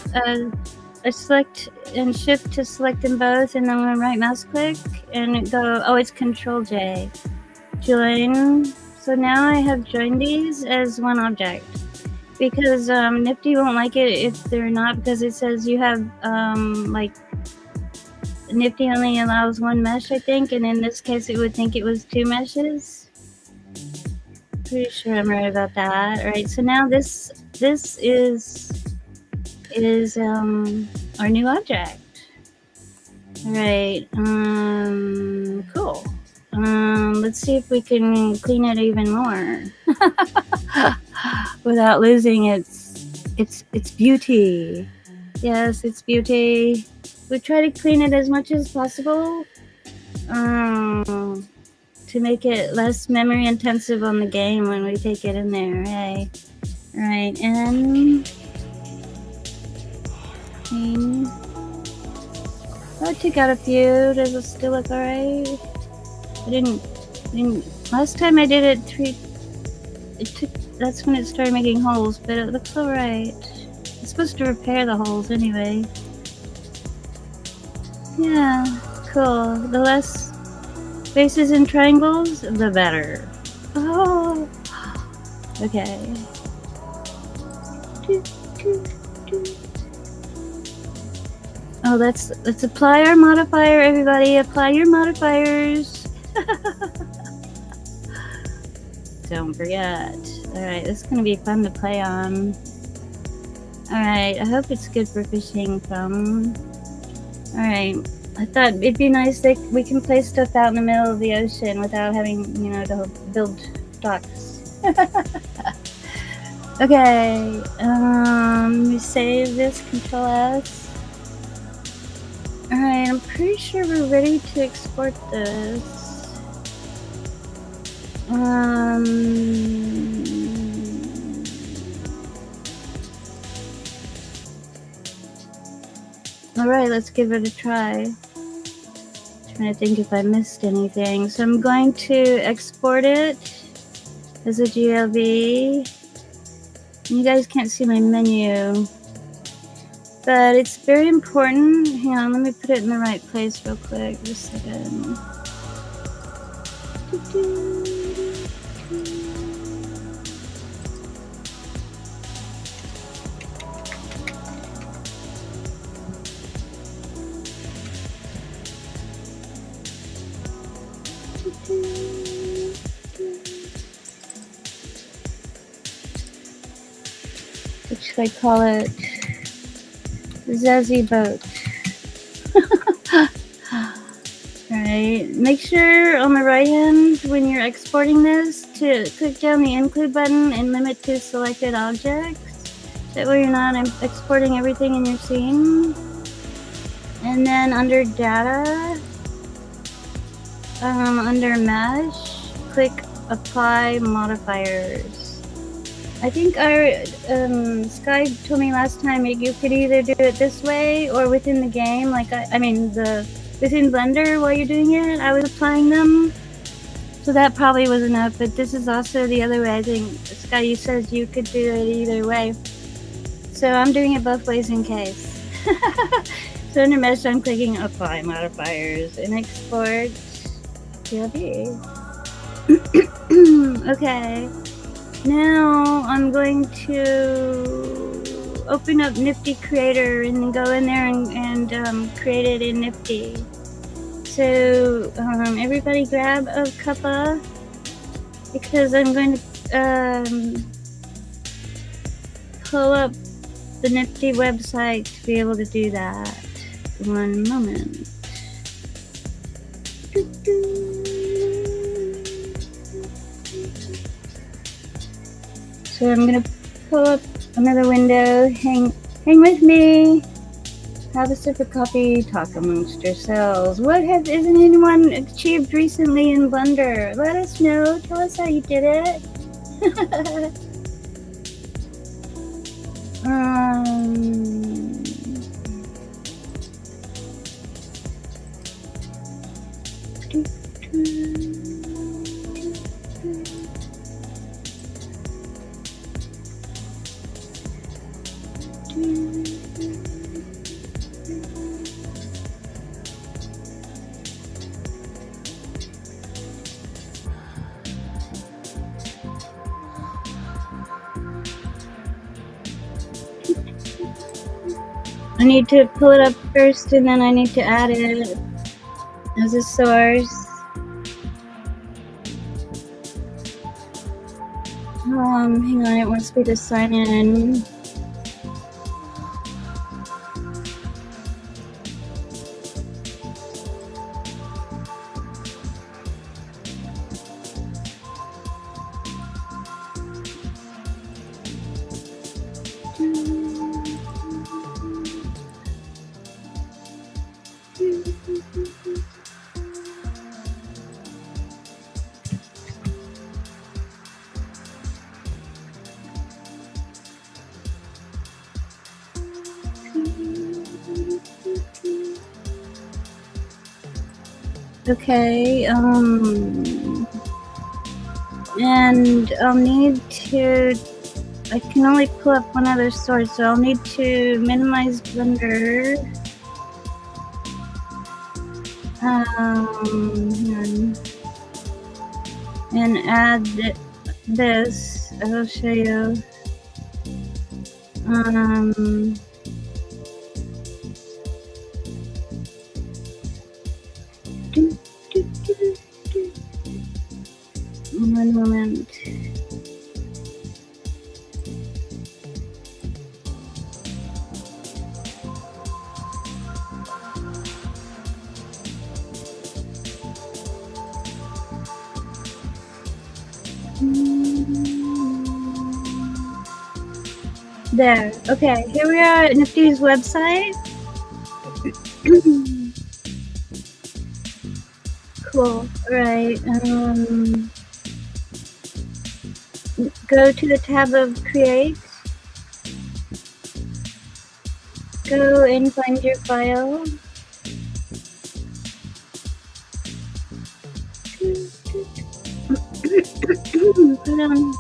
select and shift to select them both, and then I'm gonna right mouse click and go, oh, it's Control J. Join. So now I have joined these as one object because Nifty won't like it if they're not, because it says you have like Nifty only allows one mesh, I think, and in this case it would think it was two meshes. Pretty sure I'm right about that. All right, so now this is our new object. All right, cool. Let's see if we can clean it even more without losing its beauty. Yes, its beauty. We try to clean it as much as possible to make it less memory intensive on the game when we take it in there. Hey, all right, and clean. I took out a few. Does it still look alright? I didn't. Last time I did it, that's when it started making holes, but it looks alright. It's supposed to repair the holes anyway. Yeah, cool. The less faces and triangles, the better. Oh, okay. Oh, let's apply our modifier, everybody. Apply your modifiers. Don't forget. Alright, this is going to be fun to play on. Alright, I hope it's good for fishing from. Alright, I thought it'd be nice that we can play stuff out in the middle of the ocean without having, to build docks. Okay, we save this, Control S. Alright, I'm pretty sure we're ready to export this. Alright, let's give it a try. Trying to think if I missed anything. So I'm going to export it as a GLB. You guys can't see my menu, but it's very important. Hang on, let me put it in the right place real quick. Just a second. What should I call it? Zazzy boat. Alright, make sure on the right hand when you're exporting this to click down the include button and limit to selected objects. That way you're not exporting everything in your scene. And then under data, under mesh, click apply modifiers. I think our Sky told me last time you could either do it this way or within the game, like within Blender while you're doing it. I was applying them, so that probably was enough. But this is also the other way. I think Sky says you could do it either way, so I'm doing it both ways in case. So under mesh, I'm clicking apply modifiers and export PLD. Okay. Now I'm going to open up Nifty Creator and then go in there and create it in Nifty. So everybody grab a cuppa because I'm going to pull up the Nifty website to be able to do that. One moment. So I'm gonna pull up another window. Hang with me. Have a sip of coffee. Talk amongst yourselves. What isn't anyone achieved recently in Blender? Let us know. Tell us how you did it. I need to pull it up first and then I need to add it as a source. Hang on, it wants me to sign in. Okay, and I'll need to, I can only pull up one other source, so I'll need to minimize Blender. And add this, I'll show you. One moment. There. Okay, here we are at Nifty's website. Cool. All right. Go to the tab of Create. Go and find your file. Put on.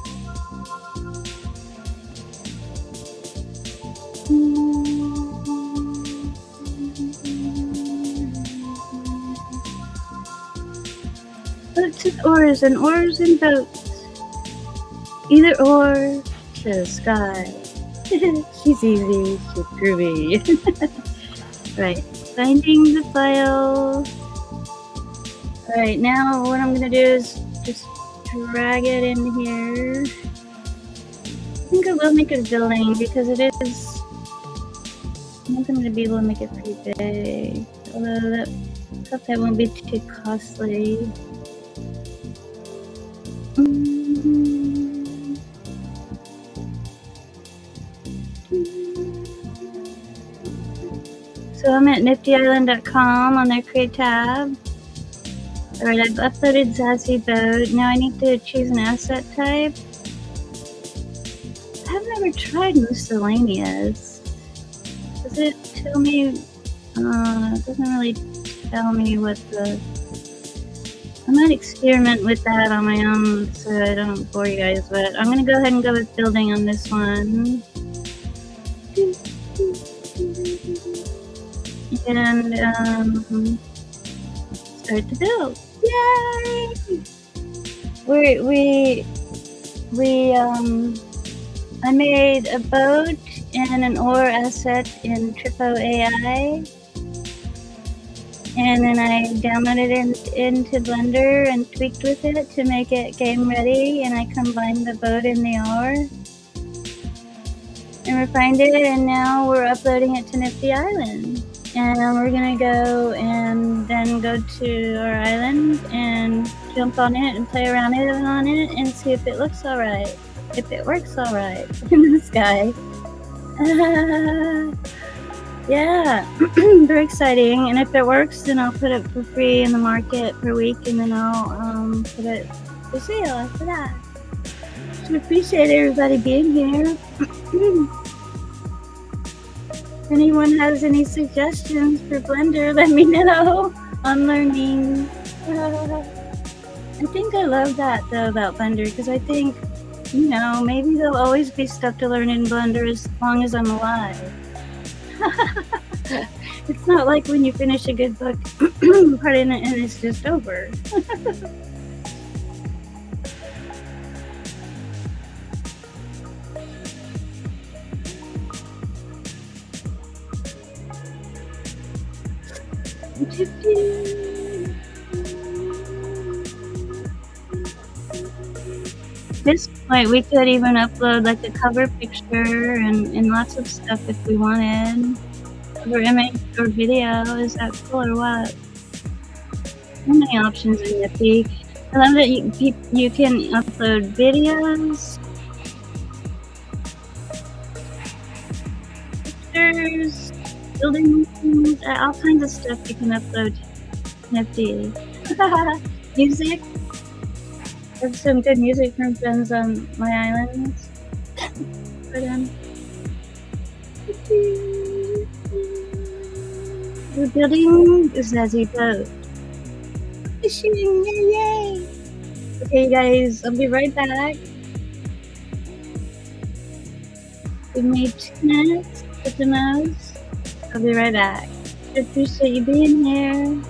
Boats and oars and boats. Either or to the sky. She's easy, she's groovy. Right, finding the file. Alright, now what I'm gonna do is just drag it in here. I think I will make a building because it is. I think I'm gonna be able to make it pretty big. Although that won't be too costly. So I'm at niftyisland.com on their create tab. Alright, I've uploaded Zazie Boat. Now I need to choose an asset type. I've never tried miscellaneous. Does it tell me? It doesn't really tell me what the. I might experiment with that on my own so I don't bore you guys, but I'm gonna go ahead and go with building on this one. And start to build. Yay! I made a boat and an ore asset in Tripo AI. And then I downloaded it into Blender and tweaked with it to make it game ready. And I combined the boat and the ore. And refined it, and now we're uploading it to Nifty Island. And we're gonna go and then go to our island and jump on it and play around on it and see if it looks alright. If it works alright in the sky. Yeah, very exciting. And if it works, then I'll put it for free in the market per week, and then I'll put it for sale after that. So I appreciate everybody being here. If anyone has any suggestions for Blender, let me know. I'm learning. I think I love that though about Blender, because I think, you know, maybe there'll always be stuff to learn in Blender as long as I'm alive. It's not like when you finish a good book, pardon it, and it's just over. At this point, we could even upload like a cover picture and lots of stuff if we wanted. Cover image or video. Is that cool or what? So many options in Nifty. I love that you can upload videos, pictures, building things, all kinds of stuff you can upload to Nifty. Music. I have some good music from friends on my islands. But we're building a Zazie Boat. Fishing, yay! Okay, guys, I'll be right back. Give me 2 minutes at the most. I'll be right back. I appreciate you being here.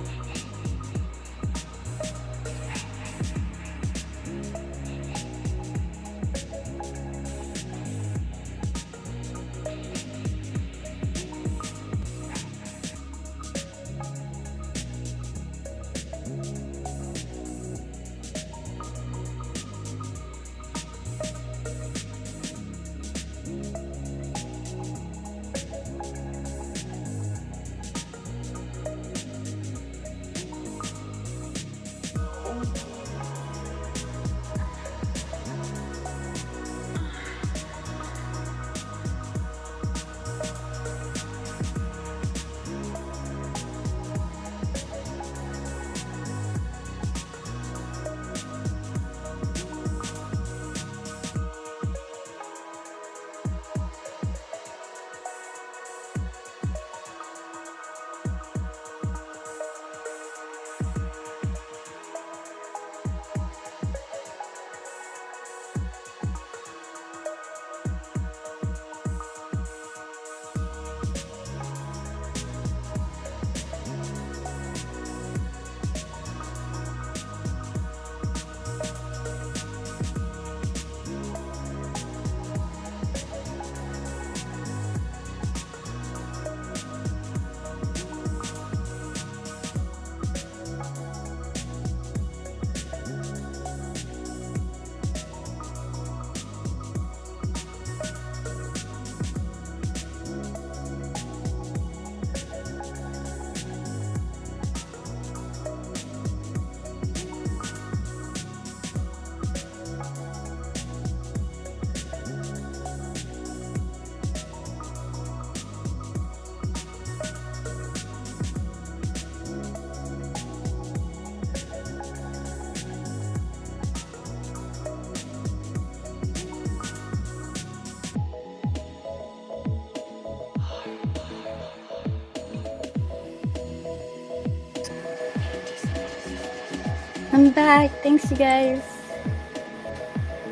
I'm back. Thanks, you guys.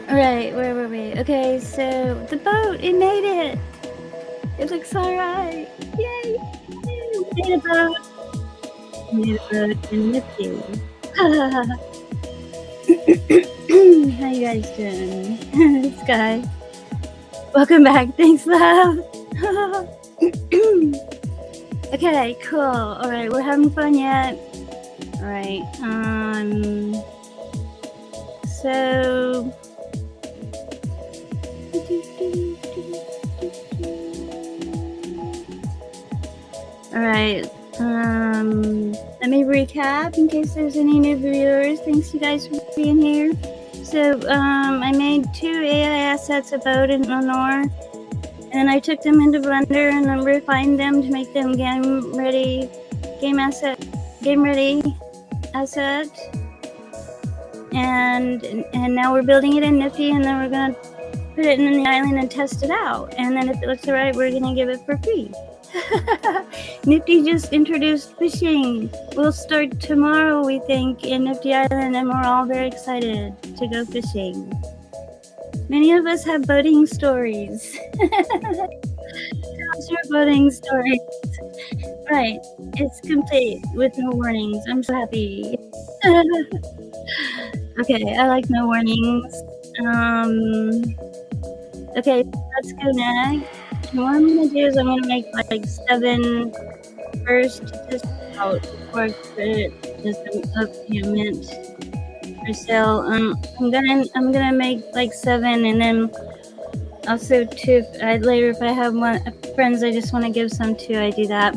Alright, where were we? Okay, so the boat, it made it. It looks alright. Yay! We made a boat. We made a boat in Nifty. How you guys doing? This guy. Welcome back. Thanks, love. Okay, cool. Alright, we're having fun yet. Alright, so alright, let me recap in case there's any new viewers. Thanks you guys for being here. So I made 2 AI assets, a boat and Lenore, and I took them into Blender and then refined them to make them game ready asset. And now we're building it in Nifty, and then we're gonna put it in the island and test it out. And then if it looks alright, we're gonna give it for free. Nifty just introduced fishing. We'll start tomorrow, we think, in Nifty Island, and we're all very excited to go fishing. Many of us have boating stories. How's your boating story? Right, it's complete with no warnings. I'm so happy. Okay, I like no warnings. Okay, let's go next. And what I'm gonna do is I'm gonna make like 7 first to test out before I put it just up mint for sale. I'm gonna make like 7, and then also 2 later if I have friends I just want to give some to, I do that.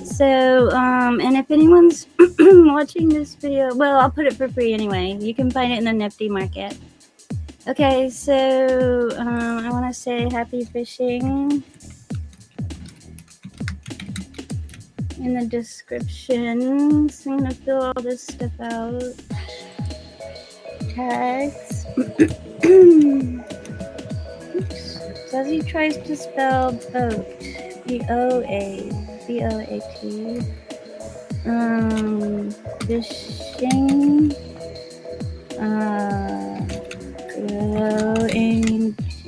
So and if anyone's watching this video, well, I'll put it for free anyway. You can find it in the Nifty market. Okay, so I want to say happy fishing in the description. So I'm gonna fill all this stuff out. Tags. Oops. Sassy tries to spell boat. B-O-A-T. Fishing.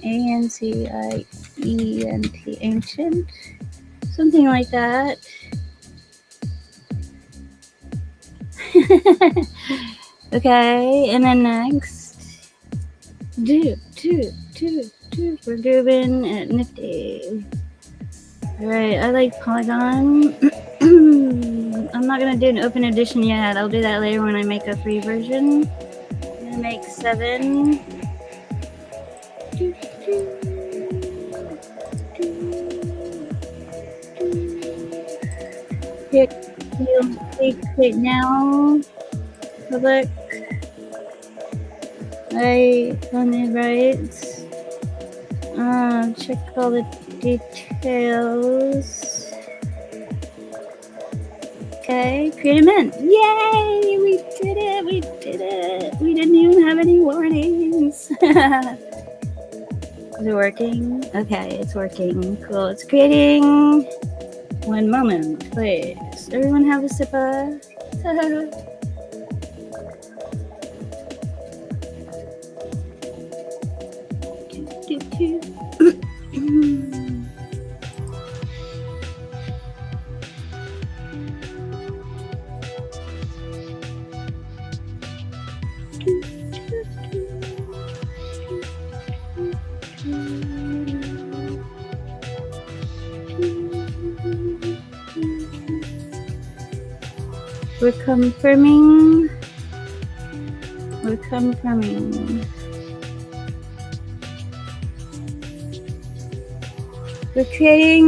A-N-C-I-E-N-T, ancient. Something like that. Okay, and then next. Two for Gubin at Nifty. Alright, I like Polygon. I'm not gonna do an open edition yet. I'll do that later when I make a free version. I'm gonna make 7. Click now. Public. I on the right. Check all the details. Okay, create a mint. Yay! We did it! We did it! We didn't even have any warnings. Is it working? Okay, it's working. Cool. It's creating. One moment, please. Everyone have a sipper. We're confirming.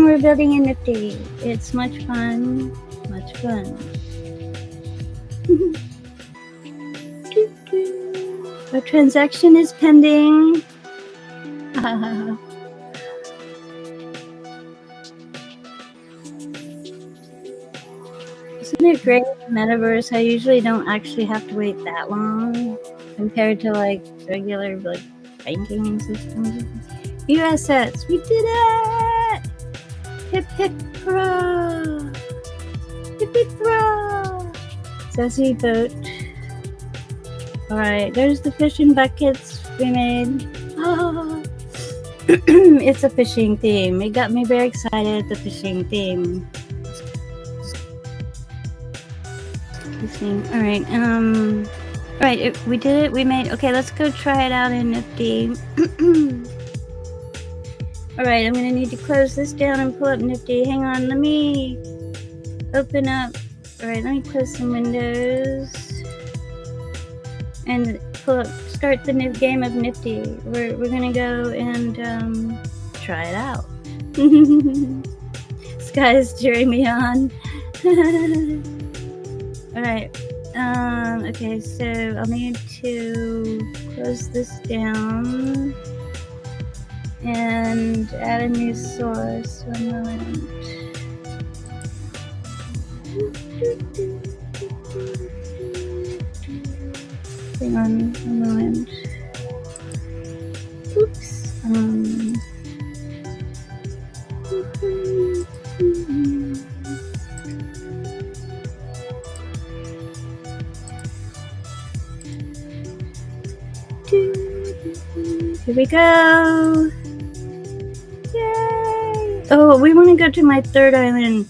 We're building a Nifty. It's much fun. Our transaction is pending. Isn't it great in the metaverse? I usually don't actually have to wait that long compared to like regular like banking systems. View assets, we did it! Hip hip hurrah! Hip hip hurrah! Sassy boat. Alright, there's the fishing buckets we made. Oh, it's a fishing theme. It got me very excited at the fishing theme. Alright, alright, we did it. We made, okay, let's go try it out in Nifty. Alright, I'm gonna need to close this down and pull up Nifty. Hang on, let me open up. Alright, let me close some windows and pull up, start the new game of Nifty. We're gonna go and try it out. Sky's cheering me on. Alright, okay, so I'll need to close this down and add a new source. 1 moment. Hang on 1 moment. Oops. Here we go. Yay! Oh, we want to go to my third island.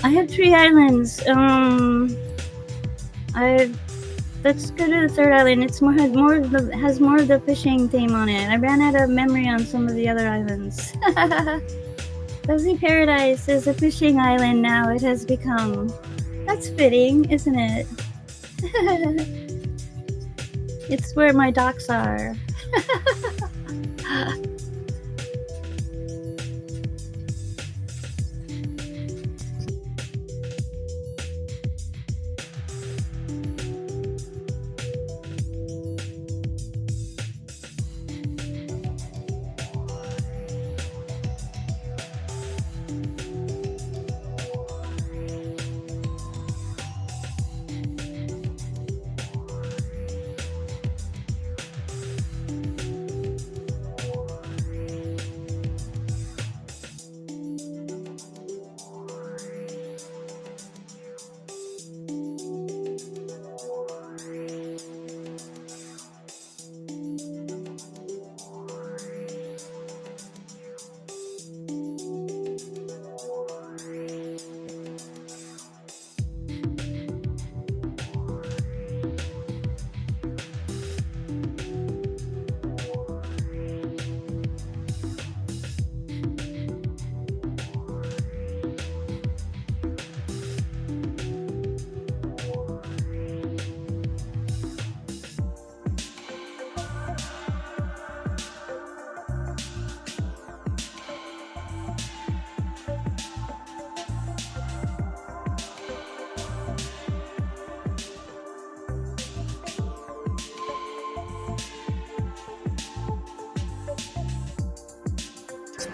I have 3 islands. Let's go to the third island. It's has more of the fishing theme on it. I ran out of memory on some of the other islands. Fuzzy Paradise is a fishing island now. It has become. That's fitting, isn't it? It's where my docks are.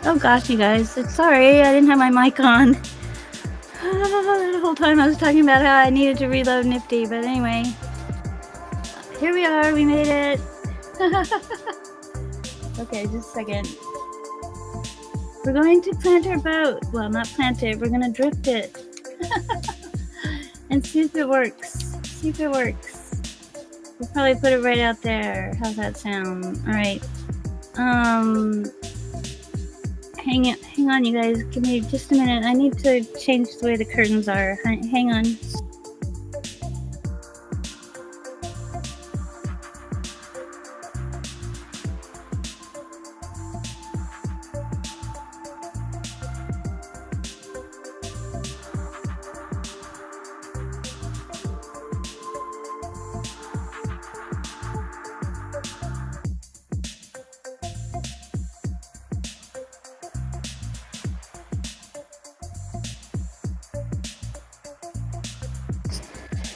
Oh gosh, you guys, sorry, I didn't have my mic on. The whole time I was talking about how I needed to reload Nifty, but anyway. Here we are, we made it. Okay, just a second. We're going to plant our boat. Well, not plant it, we're gonna drift it. And see if it works. See if it works. We'll probably put it right out there. How's that sound? Alright. Hang on, you guys. Give me just a minute. I need to change the way the curtains are. Hang on.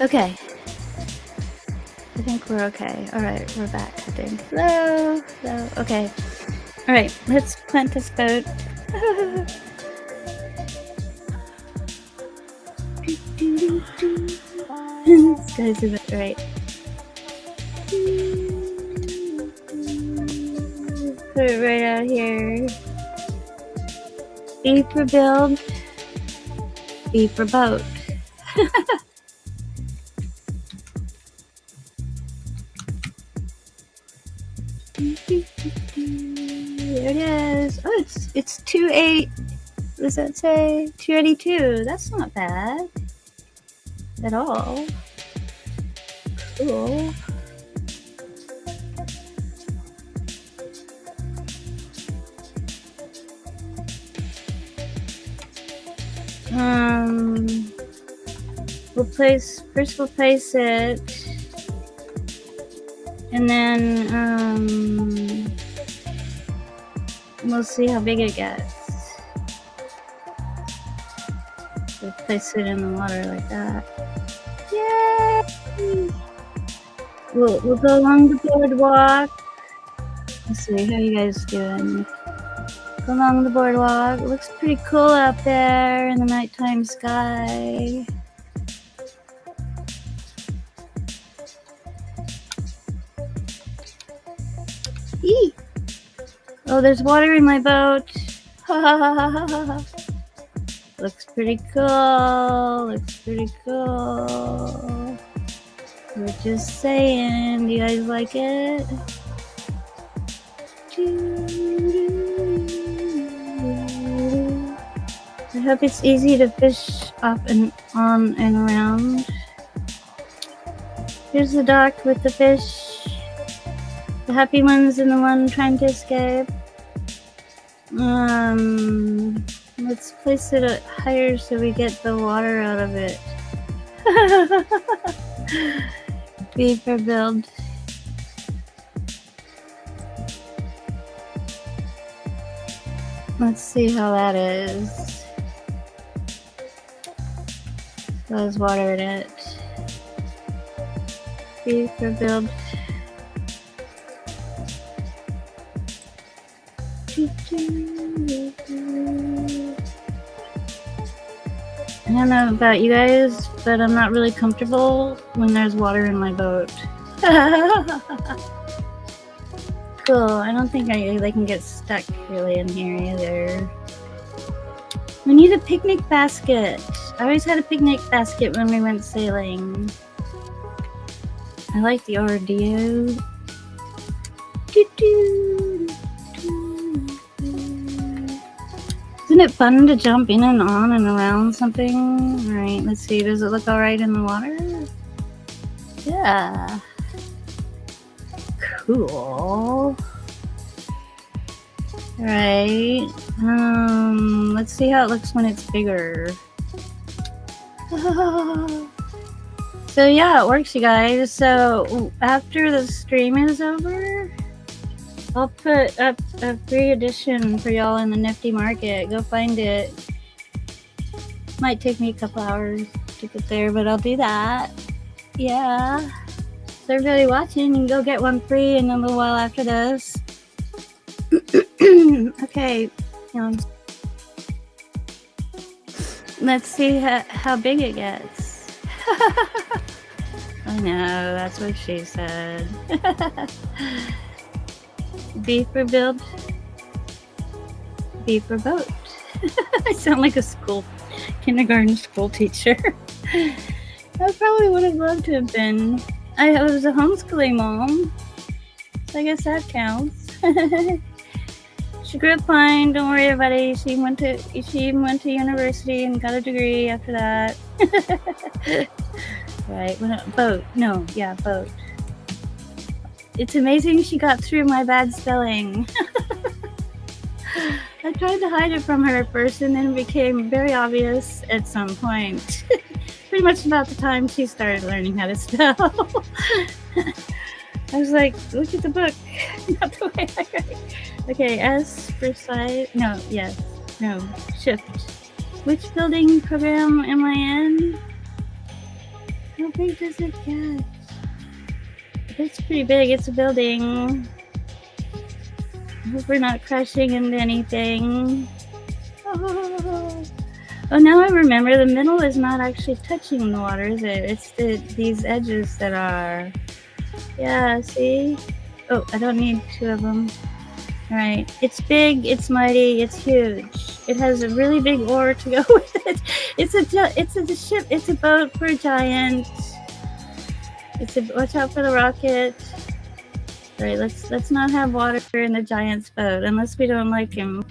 Okay. I think we're okay. Alright, we're back, I think. Hello? Hello? Okay. Alright, let's plant this boat. This guy's a bit right. Put it right out here. B for build. B for boat. There it is. Oh, it's 2.8. What does that say? 282. That's not bad at all. Cool. We'll place it, and then we'll see how big it gets. We'll place it in the water like that. Yay! We'll go along the boardwalk. Let's see, how you guys doing? Go along the boardwalk. It looks pretty cool out there in the nighttime sky. Eee! Oh, there's water in my boat. Looks pretty cool. Looks pretty cool. We're just saying. Do you guys like it? I hope it's easy to fish off and on and around. Here's the dock with the fish. The happy ones and the one trying to escape. Let's place it higher so we get the water out of it. Beaver build. Let's see how that is. There's water in it. Beaver build. I don't know about you guys, but I'm not really comfortable when there's water in my boat. Cool. I don't think I can get stuck really in here either. We need a picnic basket. I always had a picnic basket when we went sailing. I like the ordeal. Isn't it fun to jump in and on and around something? All right, let's see. Does it look all right in the water? Yeah. Cool. All right. Let's see how it looks when it's bigger. So yeah, it works, you guys. So after the stream is over, I'll put up a free edition for y'all in the Nifty Market. Go find it. Might take me a couple hours to get there, but I'll do that. Yeah. So everybody watching, you can go get one free in a little while after this. Okay. Let's see how big it gets. I know, that's what she said. Beaver build. Beaver boat. I sound like a kindergarten school teacher. I probably would have loved to have been. I was a homeschooling mom, so I guess that counts. She grew up fine. Don't worry about it. She even went to university and got a degree after that. Right? Boat. No, yeah, boat. It's amazing she got through my bad spelling. I tried to hide it from her at first, and then it became very obvious at some point. Pretty much about the time she started learning how to spell. I was like, look at the book, not the way I write. Okay, S for side. No, yes. No, shift. Which building program am I in? How big does it get? It's pretty big. It's a building. I hope we're not crashing into anything. Oh, now I remember the middle is not actually touching the water, is it? It's these edges that are. Yeah, see? Oh, I don't need two of them. All right. It's big. It's mighty. It's huge. It has a really big oar to go with it. It's a ship. It's a boat for a giant. Watch out for the rocket. Right, let's not have water in the giant's boat unless we don't like him.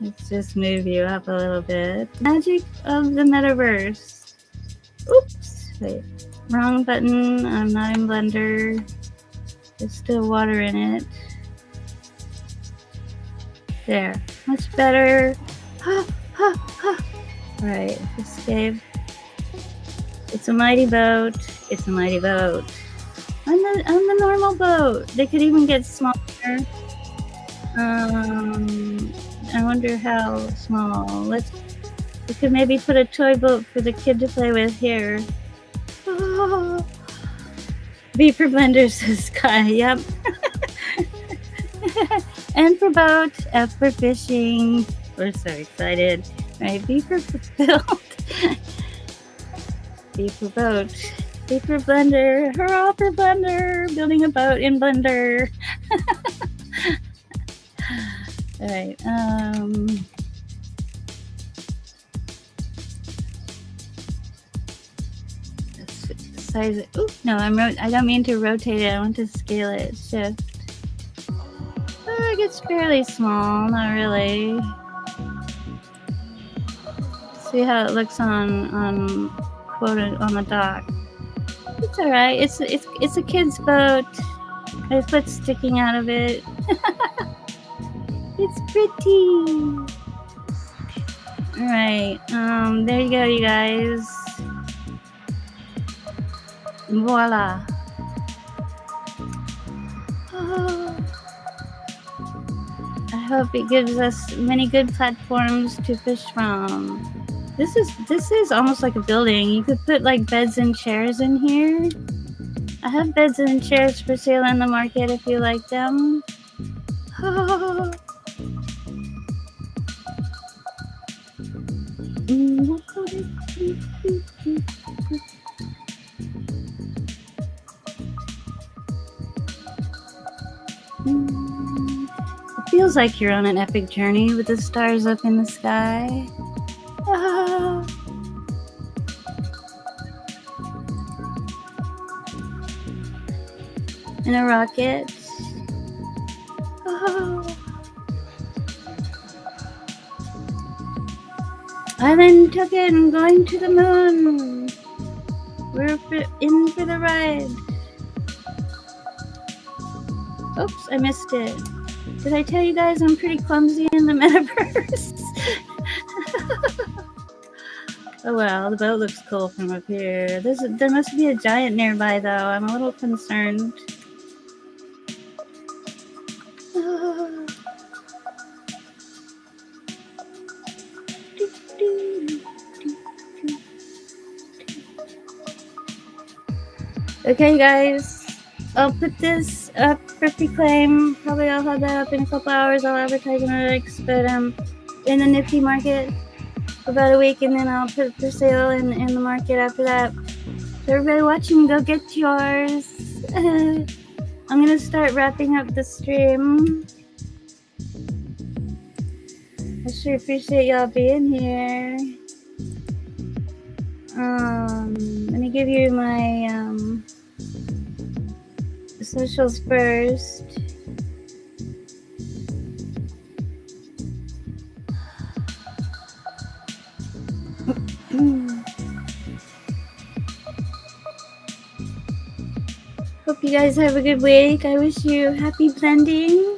Let's just move you up a little bit. Magic of the metaverse. Oops, wait, wrong button. I'm not in Blender. There's still water in it. There, much better. Alright, escape. It's a mighty boat. It's a mighty boat. On the normal boat. They could even get smaller. I wonder how small. We could maybe put a toy boat for the kid to play with here. B for Blender, says Sky. Yep. N for boat, F for fishing. We're so excited. Right, B for fulfilled. B for boat. B for Blender. Hurrah for Blender! Building a boat in Blender. Alright, size it. Ooh, no, I don't mean to rotate it. I want to scale it. Shift. Oh, it gets fairly small. Not really. See how it looks on quoted on the dock. It's all right. It's a kid's boat. My foot's sticking out of it. It's pretty. All right. There you go, you guys. Voila. Oh. I hope it gives us many good platforms to fish from. This is almost like a building. You could put like beds and chairs in here. I have beds and chairs for sale in the market if you like them. Oh. It feels like you're on an epic journey with the stars up in the sky. Ah. In a rocket. Oh. Island token, going to the moon. We're in for the ride. Oops, I missed it. Did I tell you guys I'm pretty clumsy in the metaverse? Oh well, the boat looks cool from up here. There must be a giant nearby though. I'm a little concerned. Okay guys, I'll put this up for pre-claim. Probably I'll have that up in a couple hours. I'll advertise on X, but in the Nifty market for about a week, and then I'll put it for sale in the market after that. So everybody watching, go get yours. I'm gonna start wrapping up the stream. I sure appreciate y'all being here. Let me give you my socials first. Hope you guys have a good week. I wish you happy blending,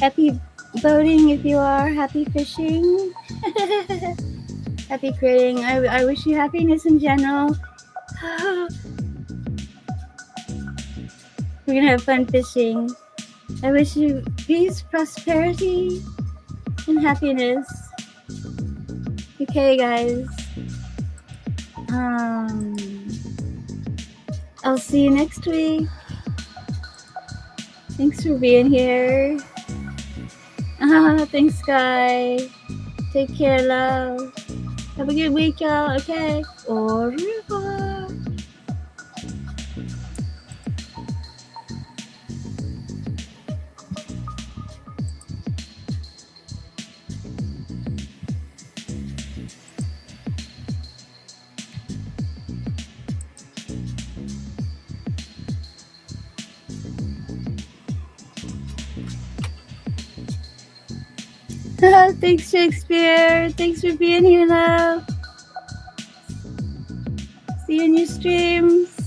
happy boating if you are, happy fishing, happy creating. I wish you happiness in general. We're gonna have fun fishing. I wish you peace, prosperity, and happiness. Okay, guys. I'll see you next week. Thanks for being here. Thanks, Sky. Take care, love. Have a good week, y'all. Okay. Au revoir. Thanks, Shakespeare. Thanks for being here, love. See you in your streams.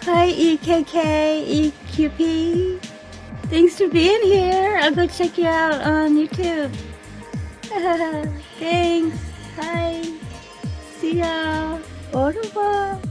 Hi, EKK, Thanks for being here. I'll go check you out on YouTube. Thanks. Bye. See ya. Au revoir.